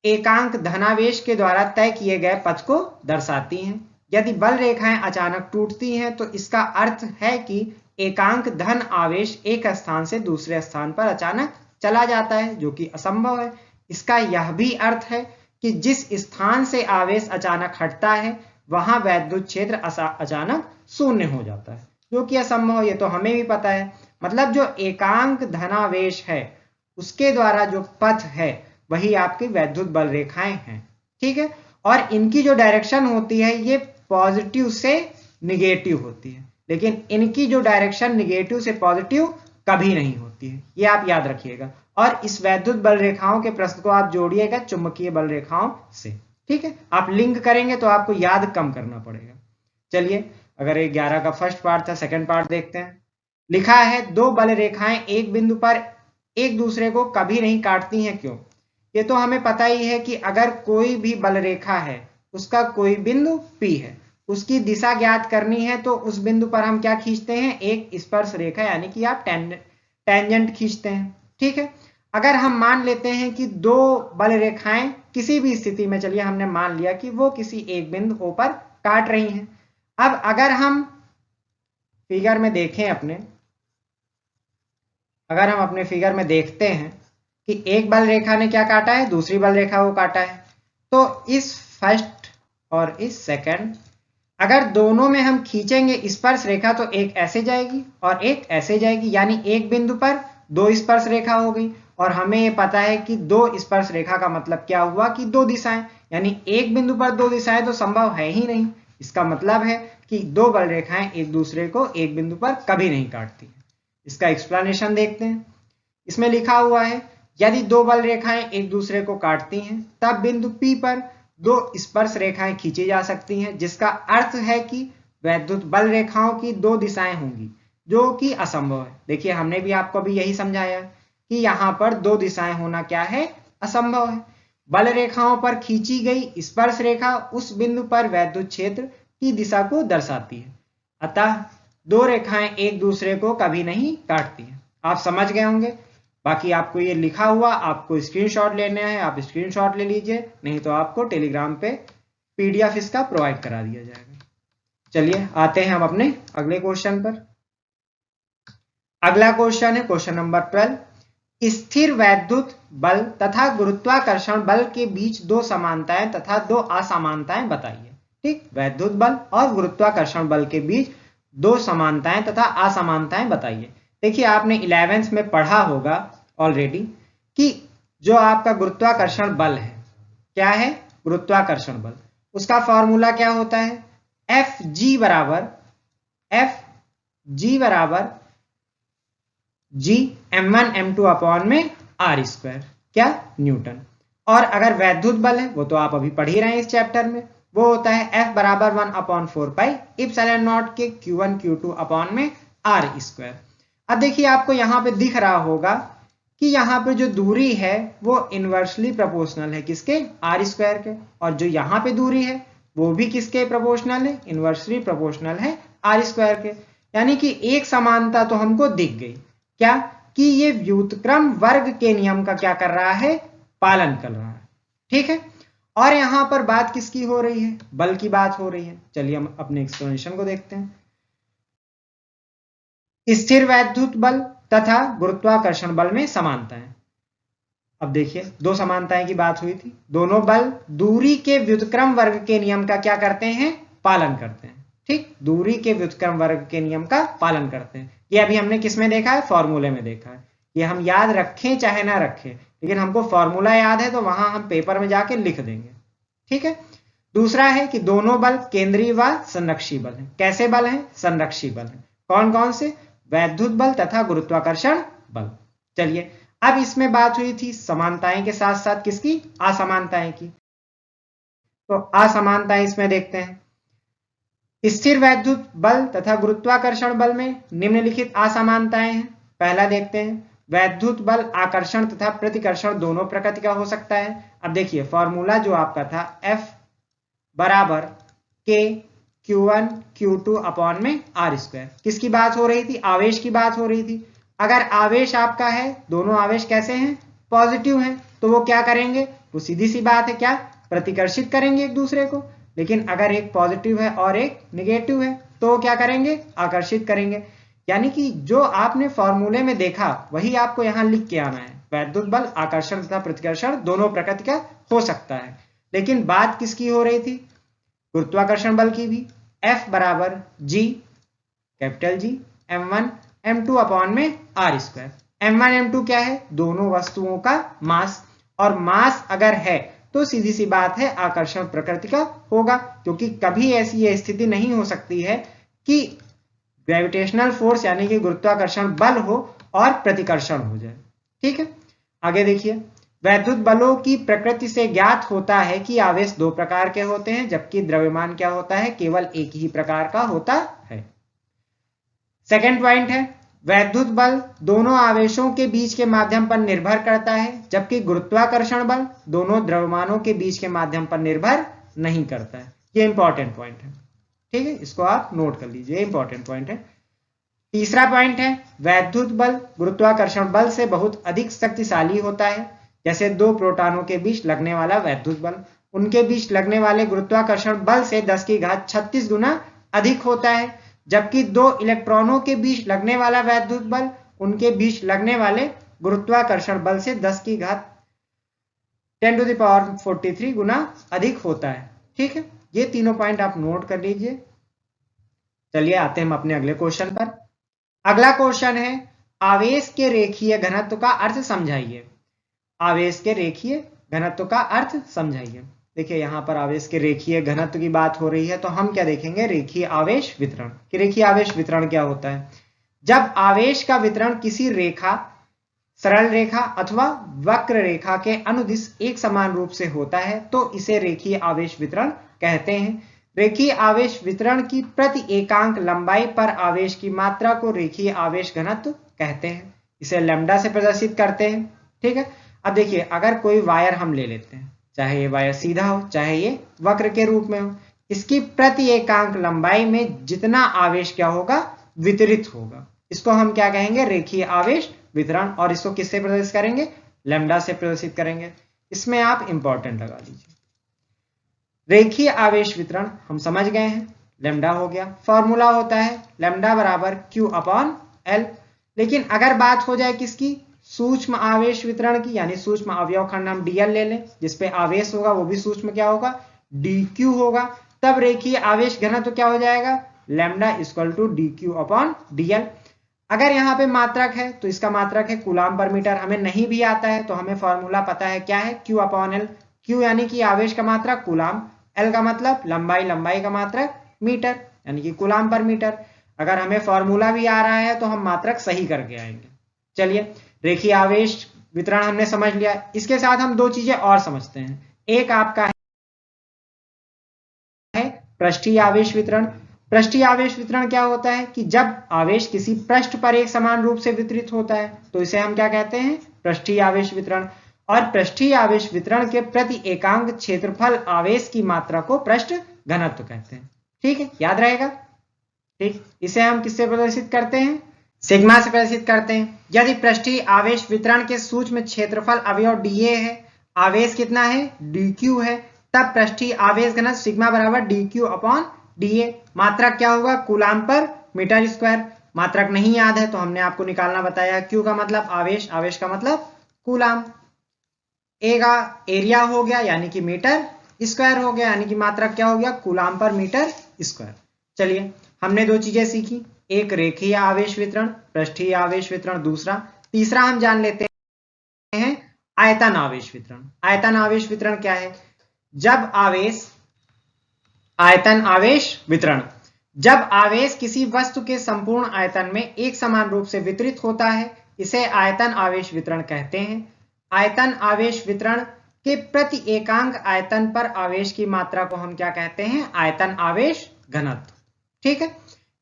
एकांक धनावेश के द्वारा तय किए गए पथ को दर्शाती हैं। यदि बल रेखाएं अचानक टूटती हैं तो इसका अर्थ है कि एकांक धन आवेश एक स्थान से दूसरे स्थान पर अचानक चला जाता है, जो कि असंभव है। इसका यह भी अर्थ है कि जिस स्थान से आवेश अचानक हटता है वहां वैद्युत क्षेत्र अचानक शून्य हो जाता है, जो कि असंभव। ये तो हमें भी पता है। मतलब जो एकांक धनावेश है उसके द्वारा जो पथ है वही आपकी वैद्युत बल रेखाएं हैं। ठीक है, और इनकी जो डायरेक्शन होती है ये पॉजिटिव से निगेटिव होती है, लेकिन इनकी जो डायरेक्शन निगेटिव से पॉजिटिव कभी नहीं होती है, ये आप याद रखिएगा। और इस वैद्युत बल रेखाओं के प्रश्न को आप जोड़िएगा चुंबकीय बल रेखाओं से। ठीक है, आप लिंक करेंगे तो आपको याद कम करना पड़ेगा। चलिए, अगर ये 11 का फर्स्ट पार्ट था, सेकंड पार्ट देखते हैं। लिखा है दो बल रेखाएं एक बिंदु पर एक दूसरे को कभी नहीं काटती हैं, क्यों? ये तो हमें पता ही है कि अगर कोई भी बल रेखा है, उसका कोई बिंदु P है, उसकी दिशा ज्ञात करनी है तो उस बिंदु पर हम क्या खींचते हैं, एक स्पर्श रेखा, यानी कि आप टेंजेंट खींचते हैं। ठीक है, अगर हम मान लेते हैं कि दो बल रेखाएं किसी भी स्थिति में, चलिए हमने मान लिया कि वो किसी एक बिंदु O पर काट रही हैं। अब अगर हम फिगर में देखें अगर हम अपने फिगर में देखते हैं कि एक बल रेखा ने क्या काटा है, दूसरी बल रेखा को काटा है, तो इस फर्स्ट और इस सेकंड, अगर दोनों में हम खींचेंगे स्पर्श रेखा तो एक ऐसे जाएगी और एक ऐसे जाएगी, यानी एक बिंदु पर दो स्पर्श रेखा हो गई। और हमें ये पता है कि दो स्पर्श रेखा का मतलब क्या हुआ कि दो दिशाएं, यानी एक बिंदु पर दो दिशाएं तो संभव है ही नहीं। इसका मतलब है कि दो बल रेखाएं एक दूसरे को एक बिंदु पर कभी नहीं काटती। इसका एक्सप्लेनेशन देखते हैं। इसमें लिखा हुआ है, यदि दो बल रेखाएं एक दूसरे को काटती हैं तब बिंदु P पर दो स्पर्श रेखाएं खींची जा सकती हैं, जिसका अर्थ है कि वैद्युत बल रेखाओं की दो दिशाएं होंगी, जो कि असंभव है। देखिए हमने भी आपको भी यही समझाया कि यहां पर दो दिशाएं होना क्या है, असंभव है। बल रेखाओं पर खींची गई स्पर्श रेखा उस बिंदु पर वैद्युत क्षेत्र की दिशा को दर्शाती है, अतः दो रेखाएं एक दूसरे को कभी नहीं काटती हैं। आप समझ गए होंगे। बाकी आपको ये लिखा हुआ आपको स्क्रीनशॉट लेना है, आप स्क्रीनशॉट ले लीजिए, नहीं तो आपको टेलीग्राम पे PDF इसका प्रोवाइड करा दिया जाएगा। चलिए आते हैं हम अपने अगले क्वेश्चन पर। अगला क्वेश्चन है क्वेश्चन नंबर 12। स्थिर वैद्युत बल तथा गुरुत्वाकर्षण बल के बीच दो समानताएं तथा दो असमानताएं बताइए। ठीक, वैद्युत बल और गुरुत्वाकर्षण बल के बीच दो समानताएं तथा असमानताएं बताइए। देखिए आपने 11th में पढ़ा होगा ऑलरेडी कि जो आपका गुरुत्वाकर्षण बल है, क्या है, गुरुत्वाकर्षण बल, उसका फॉर्मूला क्या होता है, Fg बराबर G m1 m2 अपॉन में R स्क्वायर, क्या, न्यूटन। और अगर वैद्युत बल है, वो तो आप अभी पढ़ ही रहे हैं इस चैप्टर में, वो होता है F बराबर 1/4 पाई इप्सिलॉन नॉट के Q1 Q2 अपॉन में R स्क्वायर। अब देखिए आपको यहाँ पे दिख रहा होगा कि यहाँ पे जो दूरी है वो इनवर्सली प्रोपोर्शनल है किसके, R स्क्वायर के, और जो यहाँ पे दूरी है वो भी किसके प्रोपोर्शनल है, इनवर्सली प्रोपोर्शनल है R स्क्वायर के। यानी कि एक समानता तो हमको दिख गई, क्या, कि ये व्युत्क्रम वर्ग के नियम का क्या कर रहा है, पालन कर रहा है। ठीक है, और यहां पर बात किसकी हो रही है, बल की बात हो रही है। चलिए हम अपने एक्सप्लेनेशन को देखते हैं। स्थिर वैद्युत बल तथा गुरुत्वाकर्षण बल में समानताएं। अब देखिए दो समानताएं की बात हुई थी, दोनों बल दूरी के व्युत्क्रम वर्ग के नियम का क्या करते हैं, पालन करते हैं। ठीक, दूरी के व्युत्क्रम वर्ग के नियम का पालन करते हैं। ये अभी हमने किस में देखा है, फॉर्मूले में देखा है। ये हम याद रखें चाहे ना रखें, लेकिन हमको फॉर्मूला याद है तो वहां हम पेपर में जाके लिख देंगे। ठीक है, दूसरा है कि दोनों बल केंद्रीय व संरक्षी बल हैं। कैसे बल हैं, संरक्षी बल हैं। कौन कौन से, वैद्युत बल तथा गुरुत्वाकर्षण बल। चलिए अब इसमें बात हुई थी समानताएं के साथ साथ किसकी, असमानताएं की। तो असमानताएं इसमें देखते हैं। स्थिर वैद्युत बल तथा गुरुत्वाकर्षण बल में निम्नलिखित असमानताएं हैं। पहला देखते हैं, वैद्युत बल आकर्षण तथा प्रतिकर्षण दोनों प्रकृति का हो सकता है। अब देखिए फॉर्मूला जो आपका था F बराबर K Q1 Q2 अपॉन में R स्क्वायर, किसकी बात हो रही थी, आवेश की बात हो रही थी। अगर आवेश आपका है, दोनों आवेश कैसे हैं, पॉजिटिव हैं, तो वो क्या करेंगे, वो सीधी सी बात है, क्या, प्रतिकर्षित करेंगे एक दूसरे को। लेकिन अगर एक पॉजिटिव है और एक निगेटिव है तो क्या करेंगे, आकर्षित करेंगे। यानी कि जो आपने फॉर्मूले में देखा वही आपको यहां लिख के आना है। वैद्युत बल आकर्षण तथा प्रतिकर्षण दोनों प्रकृति का हो सकता है, लेकिन बात किसकी हो रही थी, गुरुत्वाकर्षण बल की भी। F बराबर G capital G m1 m2 upon में R स्क्वायर। m1 m2 क्या है, दोनों वस्तुओं का मास, और मास अगर है तो सीधी सी बात है आकर्षण प्रकृति का होगा, क्योंकि कभी ऐसी यह स्थिति नहीं हो सकती है कि ग्रेविटेशनल फोर्स यानी कि गुरुत्वाकर्षण बल हो और प्रतिकर्षण हो जाए। ठीक है, आगे देखिए, वैद्युत बलों की प्रकृति से ज्ञात होता है कि आवेश दो प्रकार के होते हैं, जबकि द्रव्यमान क्या होता है, केवल एक ही प्रकार का होता है। सेकंड पॉइंट है, वैद्युत बल दोनों आवेशों के बीच के माध्यम पर निर्भर करता है, जबकि गुरुत्वाकर्षण बल दोनों द्रव्यमानों के बीच के माध्यम पर निर्भर नहीं करता है। ये इंपॉर्टेंट पॉइंट है, ठीक है, इसको आप नोट कर लीजिए, इंपॉर्टेंट पॉइंट है। तीसरा पॉइंट है, वैद्युत बल गुरुत्वाकर्षण बल से बहुत अधिक शक्तिशाली होता है। जैसे दो प्रोटॉनों के बीच लगने वाला वैद्युत बल उनके बीच लगने वाले गुरुत्वाकर्षण बल से 10 की घात 36 गुना अधिक होता है, जबकि दो इलेक्ट्रॉनों के बीच लगने वाला वैद्युत बल उनके बीच लगने वाले गुरुत्वाकर्षण बल से 10 की घात 10⁻43 गुना अधिक होता है। ठीक है, ये तीनों पॉइंट आप नोट कर लीजिए। चलिए आते हैं हम अपने अगले क्वेश्चन पर। अगला क्वेश्चन है, आवेश के रेखीय घनत्व का अर्थ समझाइए। आवेश के रेखीय घनत्व का अर्थ समझाइए। देखिए यहां पर आवेश के रेखीय घनत्व की बात हो रही है, तो हम क्या देखेंगे, रेखीय आवेश वितरण। कि रेखीय आवेश वितरण क्या होता है? जब आवेश का वितरण किसी रेखा, सरल रेखा अथवा वक्र रेखा के अनुदिश एक समान रूप से होता है तो इसे रेखीय आवेश वितरण कहते हैं। रेखीय आवेश वितरण की प्रति एकांक लंबाई पर आवेश की मात्रा को रेखीय आवेश घनत्व कहते हैं। इसे लैम्डा से प्रदर्शित करते हैं। ठीक है, अब देखिए अगर कोई वायर हम ले लेते हैं, चाहे ये वायर सीधा हो चाहे ये वक्र के रूप में हो, इसकी प्रति एकांक लंबाई में जितना आवेश क्या होगा, वितरित होगा, इसको हम क्या कहेंगे, रेखीय आवेश वितरण। और इसको किससे प्रदर्शित करेंगे, लैम्डा से प्रदर्शित करेंगे। इसमें आप इंपॉर्टेंट लगा लीजिए। रेखीय आवेश वितरण हम समझ गए हैं, लैम्डा हो गया। फॉर्मूला होता है लैम्डा बराबर Q/L। लेकिन अगर बात हो जाए किसकी, सूक्ष्म आवेश वितरण की, यानी सूक्ष्म अवयव खंड हम dl ले लें, जिसपे आवेश होगा वो भी सूक्ष्म क्या होगा, dq होगा, तब रेखीय आवेश घनत्व क्या हो जाएगा, लैम्डा इक्वल टू dq/dl। अगर यहाँ पे मात्रक है तो इसका मात्रक है कूलाम पर मीटर। हमें नहीं भी आता है तो हमें फॉर्मूला पता है क्या है, Q/L। Q यानी कि आवेश का मात्रक कूलाम, L का मतलब लंबाई, लंबाई का मात्रक मीटर, यानी कि कूलाम पर मीटर। अगर हमें फॉर्मूला भी आ रहा है तो हम मात्रक सही करके आएंगे। चलिए, रेखीय आवेश वितरण हमने समझ लिया। इसके साथ हम दो चीजें और समझते हैं। एक आपका है पृष्ठीय आवेश वितरण। पृष्ठीय आवेश वितरण क्या होता है कि जब आवेश किसी पृष्ठ पर एक समान रूप से वितरित होता है तो इसे हम क्या कहते हैं, पृष्ठीय आवेश वितरण। और पृष्ठीय आवेश वितरण के प्रति एकांक क्षेत्रफल आवेश की मात्रा को पृष्ठ घनत्व कहते हैं। ठीक है, याद रहेगा। ठीक, इसे हम किससे प्रदर्शित करते हैं, सिग्मा से प्रदर्शित करते हैं। यदि पृष्ठीय आवेश वितरण के सूक्ष्म क्षेत्रफल अवयव dA है, आवेश कितना है, dq है, तब पृष्ठीय आवेश घनत्व सिग्मा बराबर dq/dA। मात्रक क्या होगा, कूलाम पर मीटर स्क्वायर। मात्रक नहीं याद है तो हमने आपको निकालना बताया। q का मतलब आवेश, आवेश का मतलब कूलाम। a का एरिया हो गया यानी कि मीटर स्क्वायर हो गया, यानी कि मात्रक क्या हो गया, कूलाम पर मीटर स्क्वायर। चलिए, हमने दो चीजें सीखी, एक रेखीय आवेश वितरण, पृष्ठीय आवेश वितरण दूसरा। तीसरा हम जान लेते हैं आयतन आवेश वितरण। आयतन आवेश वितरण क्या है, जब आवेश, आयतन आवेश वितरण, जब आवेश किसी वस्तु के संपूर्ण आयतन में एक समान रूप से वितरित होता है, इसे आयतन आवेश वितरण कहते हैं। आयतन आवेश वितरण के प्रति एकांक आयतन पर आवेश की मात्रा को हम क्या कहते हैं, आयतन आवेश घनत्व। ठीक है,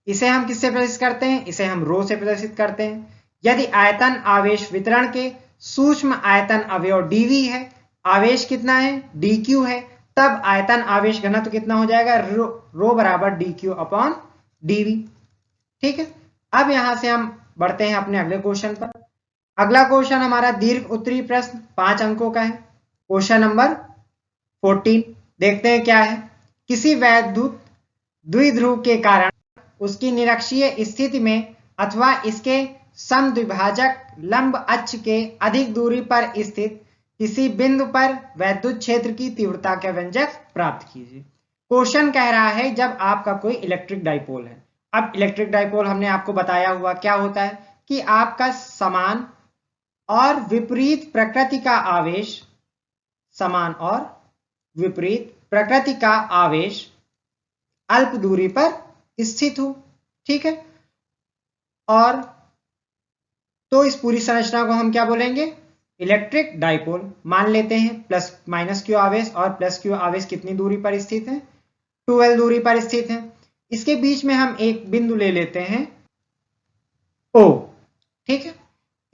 इसे हम किससे प्रदर्शित करते हैं, इसे हम रो से प्रदर्शित करते हैं। यदि आयतन आवेश वितरण के सूक्ष्म आयतन अवयव dv है, आवेश कितना है, dq है, तब आयतन आवेश घनत्व कितना हो जाएगा, रो बराबर dq/dv। ठीक है, अब यहां से हम बढ़ते हैं अपने अगले क्वेश्चन पर। अगला क्वेश्चन हमारा दीर्घ उत्तरीय प्रश्न 5 अंकों का है। क्वेश्चन नंबर 14 देखते हैं क्या है। किसी वैद्युत द्विध्रुव के कारण उसकी निरक्षीय स्थिति में अथवा इसके समद्विभाजक लंब अक्ष के अधिक दूरी पर स्थित किसी बिंदु पर वैद्युत क्षेत्र की तीव्रता का व्यंजक प्राप्त कीजिए। क्वेश्चन कह रहा है जब आपका कोई इलेक्ट्रिक डाइपोल है। अब इलेक्ट्रिक डाइपोल हमने आपको बताया हुआ क्या होता है कि आपका समान और विपरीत प्रकृति का आवेश, समान और विपरीत प्रकृति का आवेश अल्प दूरी पर स्थित हो। ठीक है, और तो इस पूरी संरचना को हम क्या बोलेंगे, इलेक्ट्रिक डाइपोल। मान लेते हैं प्लस माइनस क्यू आवेश और प्लस क्यू आवेश कितनी दूरी पर स्थित है, 12 दूरी पर स्थित है। इसके बीच में हम एक बिंदु ले लेते हैं O। ठीक है।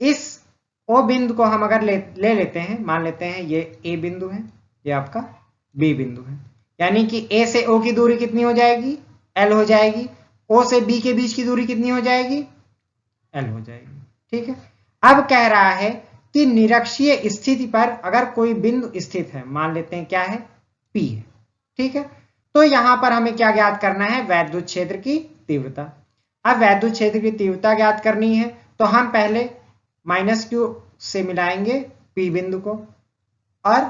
इस ओ बिंदु को हम अगर ले लेते हैं, मान लेते हैं ये ए बिंदु है, ये आपका बी बिंदु है, यानी कि ए से ओ की दूरी कितनी हो जाएगी, एल हो जाएगी। ओ से बी के बीच की दूरी कितनी हो जाएगी, एल हो जाएगी। ठीक है। अब कह रहा है कि निरक्षीय स्थिति पर अगर कोई बिंदु स्थित है, मान लेते हैं क्या है, पी है। ठीक है। तो यहां पर हमें क्या ज्ञात करना है, वैद्युत क्षेत्र की तीव्रता। अब वैद्युत क्षेत्र की तीव्रता ज्ञात करनी है तो हम पहले माइनस क्यू से मिलाएंगे पी बिंदु को और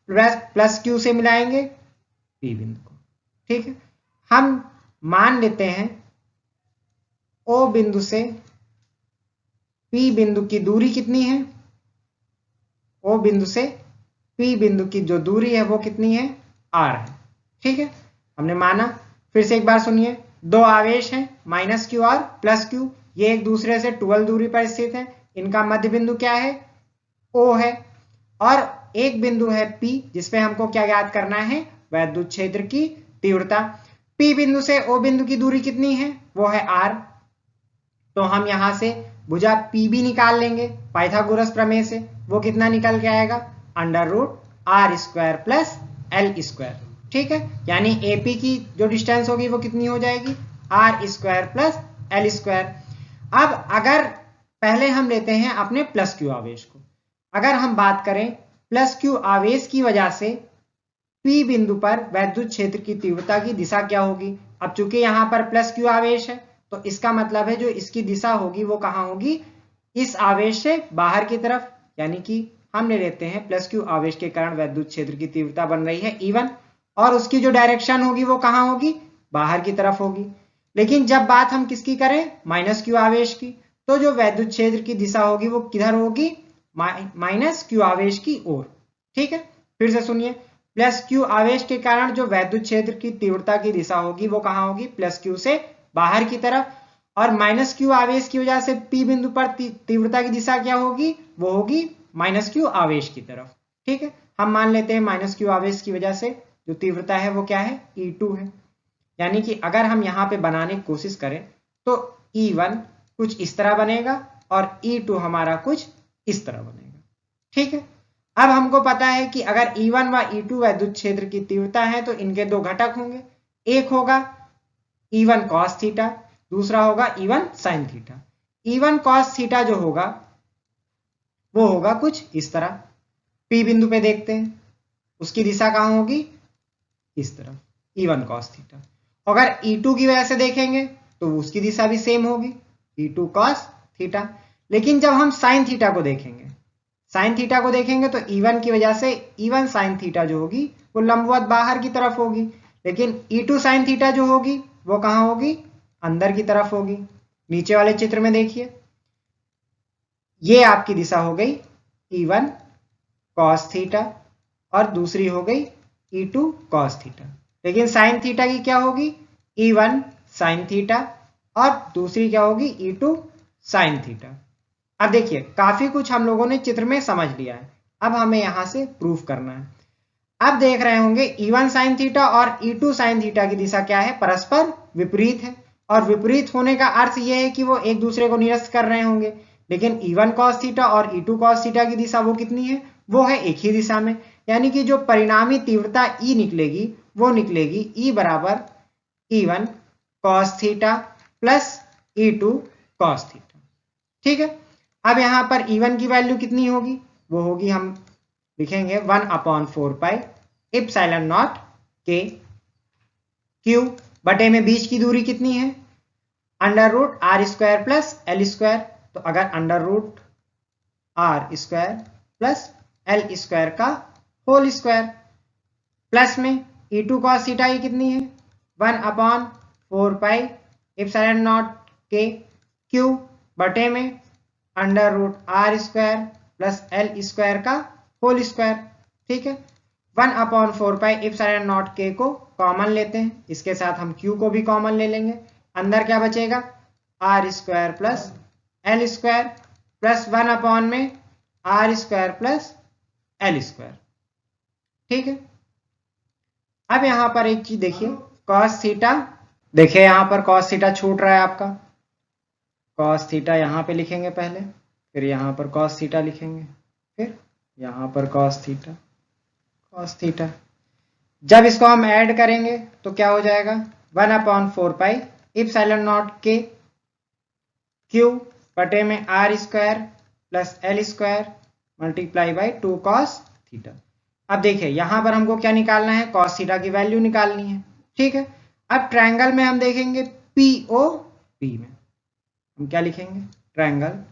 प्लस क्यू से मिलाएंगे पी बिंदु को। ठीक है। हम मान लेते हैं ओ बिंदु से पी बिंदु की दूरी कितनी है, ओ बिंदु से पी बिंदु की जो दूरी है वो कितनी है, आर है। ठीक है। हमने माना, फिर से एक बार सुनिए, दो आवेश हैं माइनस क्यू और प्लस क्यू, ये एक दूसरे से 12 दूरी पर स्थित है। इनका मध्य बिंदु क्या है, ओ है, और एक बिंदु है पी जिसपे हमको क्या ज्ञात करना है, वैद्युत क्षेत्र की तीव्रता। पी बिंदु से ओ बिंदु की दूरी कितनी है, वो है आर। तो हम यहां से भुजा पी भी निकाल लेंगे पाइथागोरस प्रमेय से। वो कितना निकल के आएगा, under root are square plus L square. ठीक है। यानी एपी की जो डिस्टेंस होगी वो कितनी हो जाएगी, r square plus L square. अब अगर पहले हम लेते हैं अपने प्लस क्यू आवेश को, अगर हम बात करें प्लस क्यू आवेश की वजह से पी बिंदु पर वैद्युत क्षेत्र की तीव्रता की दिशा क्या होगी। अब चूंकि यहां पर प्लस क्यू आवेश है तो इसका मतलब है जो इसकी दिशा होगी वो कहां होगी, इस आवेश से बाहर की तरफ। यानी कि हम ले लेते हैं प्लस क्यू आवेश के कारण वैद्युत क्षेत्र की तीव्रता बन रही है E1 और उसकी जो डायरेक्शन होगी वो कहां होगी, बाहर की तरफ होगी। लेकिन जब बात हम किसकी करें, माइनस क्यू आवेश की, तो जो वैद्युत क्षेत्र की दिशा होगी वो किधर होगी, माइनस क्यू आवेश की ओर। ठीक है। फिर से सुनिए, प्लस क्यू आवेश के कारण जो वैद्युत क्षेत्र की तीव्रता की दिशा होगी वो कहां होगी, प्लस क्यू से बाहर की तरफ। और माइनस क्यू आवेश की वजह से पी बिंदु पर तीव्रता की दिशा क्या होगी, वो होगी माइनस क्यू आवेश की तरफ। ठीक है। हम मान लेते हैं माइनस क्यू आवेश की वजह से जो तीव्रता है वो क्या है, E2 है। यानी कि अगर हम यहां पे बनाने की कोशिश करें तो E1 कुछ इस तरह बनेगा और E2 हमारा कुछ इस तरह बनेगा। ठीक है। अब हमको पता है कि अगर E1 व E2 वैद्युत क्षेत्र की तीव्रता है तो इनके दो घटक होंगे, एक होगा E1 cos थीटा, दूसरा होगा E1 sin theta. E1 cos theta जो होगा वो होगा कुछ इस तरह, P बिंदु पे देखते हैं उसकी दिशा कहां होगी, इस तरफ, E1 cos थीटा। अगर E2 की वजह से देखेंगे तो उसकी दिशा भी सेम होगी, E2 cos थीटा। लेकिन जब हम sin थीटा को देखेंगे, साइन थीटा को देखेंगे तो E1 की वजह से E1 साइन थीटा जो होगी वो लंबवत बाहर की तरफ होगी, लेकिन E2 साइन थीटा जो होगी वो कहां होगी, अंदर की तरफ होगी। नीचे वाले चित्र में देखिए, ये आपकी दिशा हो गई E1 cos थीटा और दूसरी हो गई E2 cos थीटा। लेकिन साइन थीटा की क्या होगी, E1 साइन थीटा और दूसरी क्या होगी, E2 साइन थीटा। अब देखिए काफी कुछ हम लोगों ने चित्र में समझ लिया है, अब हमें यहां से प्रूफ करना है। अब देख रहे होंगे E1 साइन थीटा और E2 साइन थीटा की दिशा क्या है, परस्पर विपरीत है। और विपरीत होने का अर्थ यह है कि वो एक दूसरे को निरस्त कर रहे होंगे। लेकिन E1 cos थीटा और E2 cos थीटा की दिशा वो कितनी है, वो है एक ही दिशा में। यानी कि जो परिणामी तीव्रता E निकलेगी वो निकलेगी E बराबर E1 cos theta plus E2 cos theta. ठीक है। अब यहां पर E1 की वैल्यू कितनी होगी, वो होगी, हम लिखेंगे 1/4 पाई इप्सिलॉन नॉट के क्यू बटे में बीच की दूरी कितनी है, under root are square plus L square. तो अगर under root are square plus L square का होल स्क्वायर प्लस में E2 cos थीटा की कितनी है, 1/4 पाई इप्सिलॉन नॉट के क्यू बटे में under root are square plus L square का होल स्क्वायर। ठीक है। 1/4 पाई इप्सिलॉन नॉट के को कॉमन लेते हैं, इसके साथ हम क्यू को भी कॉमन ले लेंगे। अंदर क्या बचेगा, R square plus L square plus 1 में R square plus L square. ठीक है। अब यहां पर एक चीज देखिए, cos थीटा, देखिए यहां पर cos थीटा छूट रहा है आपका, cos थीटा यहां पे लिखेंगे पहले, फिर यहाँ पर cos थीटा लिखेंगे, फिर यहाँ पर cos थीटा। जब इसको हम ऐड करेंगे तो क्या हो जाएगा, 1/4 पाई इप्सिलॉन नॉट के क्यू बटे में R square plus L square multiply by 2 cos theta. अब देखिए यहाँ पर हमको क्या निकालना है, cos थीटा की वैल्यू निकालनी है, ठीक है। अब ट्रायंगल में हम देखेंगे POB में हम क्या लिखेंगे, ट्रायंगल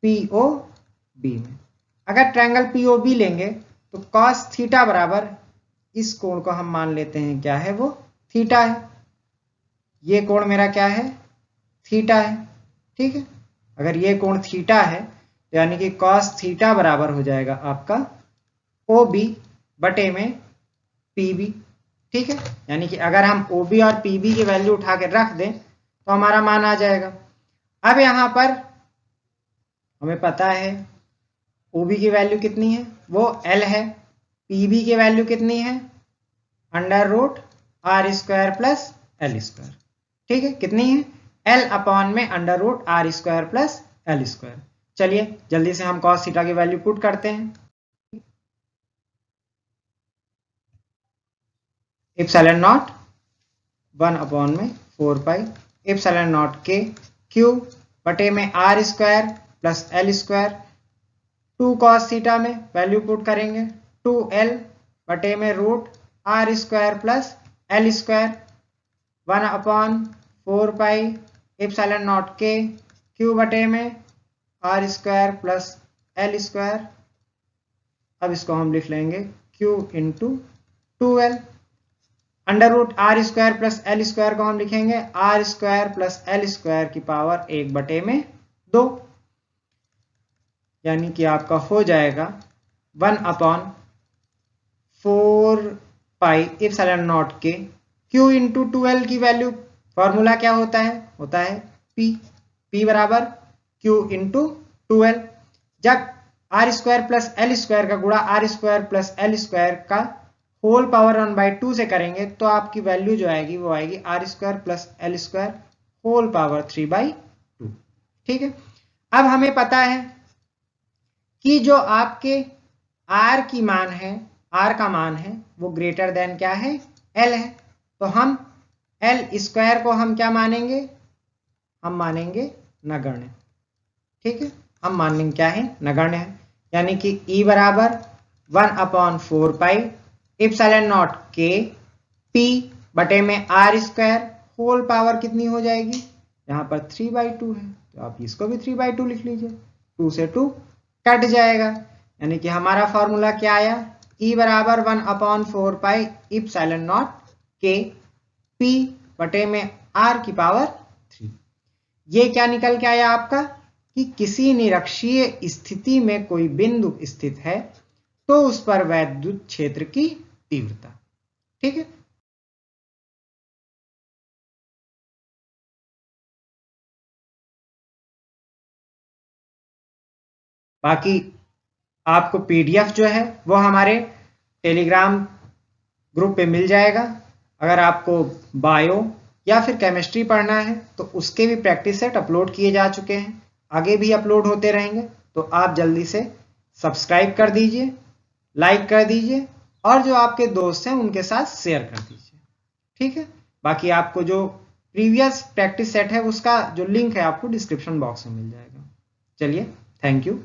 POB में अगर ट्रायंगल POB लेंगे तो cos थीटा बराबर इस कोण को हम मान लेते हैं क्या है, वो थीटा है। ये कोण मेरा क्या है, थीटा है, ठीक है। अगर ये कोण थीटा है तो यानी कि cos थीटा बराबर हो जाएगा आपका OB बटे में PB, ठीक है। यानी कि अगर हम OB और PB की वैल्यू उठा के रख दें तो हमारा मान आ जाएगा। अब यहां पर हमें पता है OB की वैल्यू कितनी है, वो L है। PB की वैल्यू कितनी है, √r² प्लस L², ठीक है। कितनी है, L में √r² प्लस L²। चलिए जल्दी से हम cos थीटा की वैल्यू पुट करते हैं। Epsilon not 1/4 pi epsilon naught के क्यू बटे में r² plus L²। 2 cos theta में वैल्यू पुट करेंगे, 2L बटे में √r² plus L²। 1/4 pi epsilon naught के क्यू बटे में r² प्लस L²। अब इसको हम लिख लेंगे Q into 2L। √r² plus L² को हम लिखेंगे r² प्लस L² की पावर 1/2, यानी कि आपका हो जाएगा 1/4 पाई इप्सिलॉन नॉट के Q इंटू 2L की वैल्यू, फॉर्मूला क्या होता है P बराबर Q इंटू 2L। जब r² प्लस L² का गुणा r² प्लस L² का होल पावर 1/2 से करेंगे तो आपकी वैल्यू जो आएगी वो आएगी r² plus L² whole power 3/2, ठीक है। अब हमें पता है कि जो आपके r का मान है वो ग्रेटर देन क्या है, L है। तो हम L² को हम क्या मानेंगे, हम मानेंगे नगण्य, ठीक है। हम मानेंगे क्या है, नगण्य है। यानी कि E बराबर 1/4 पाई इप्सिलॉन नॉट के P बटे में r² होल पावर कितनी हो जाएगी, यहाँ पर 3/2 है तो आप इसको भी 3/2 लिख लीजिए, 2 से 2 कट जाएगा। यानी कि हमारा फॉर्मूला क्या आया, E बराबर 1/4 पाई इप्सिलॉन नॉट के P बटे में r की पावर 3। ये क्या निकल के आया आपका, कि किसी निरक्षीय स्थिति में कोई बिंदु स्थित है तो उस पर वैद्युत क्षेत्र की तीव्रता, ठीक है। बाकी आपको PDF जो है वो हमारे टेलीग्राम ग्रुप पे मिल जाएगा। अगर आपको बायो या फिर केमिस्ट्री पढ़ना है तो उसके भी प्रैक्टिस सेट अपलोड किए जा चुके हैं, आगे भी अपलोड होते रहेंगे। तो आप जल्दी से सब्सक्राइब कर दीजिए, लाइक कर दीजिए और जो आपके दोस्त हैं उनके साथ शेयर कर दीजिए, ठीक है। बाकी आपको जो प्रीवियस प्रैक्टिस सेट है उसका जो लिंक है आपको डिस्क्रिप्शन बॉक्स में मिल जाएगा। चलिए, थैंक यू।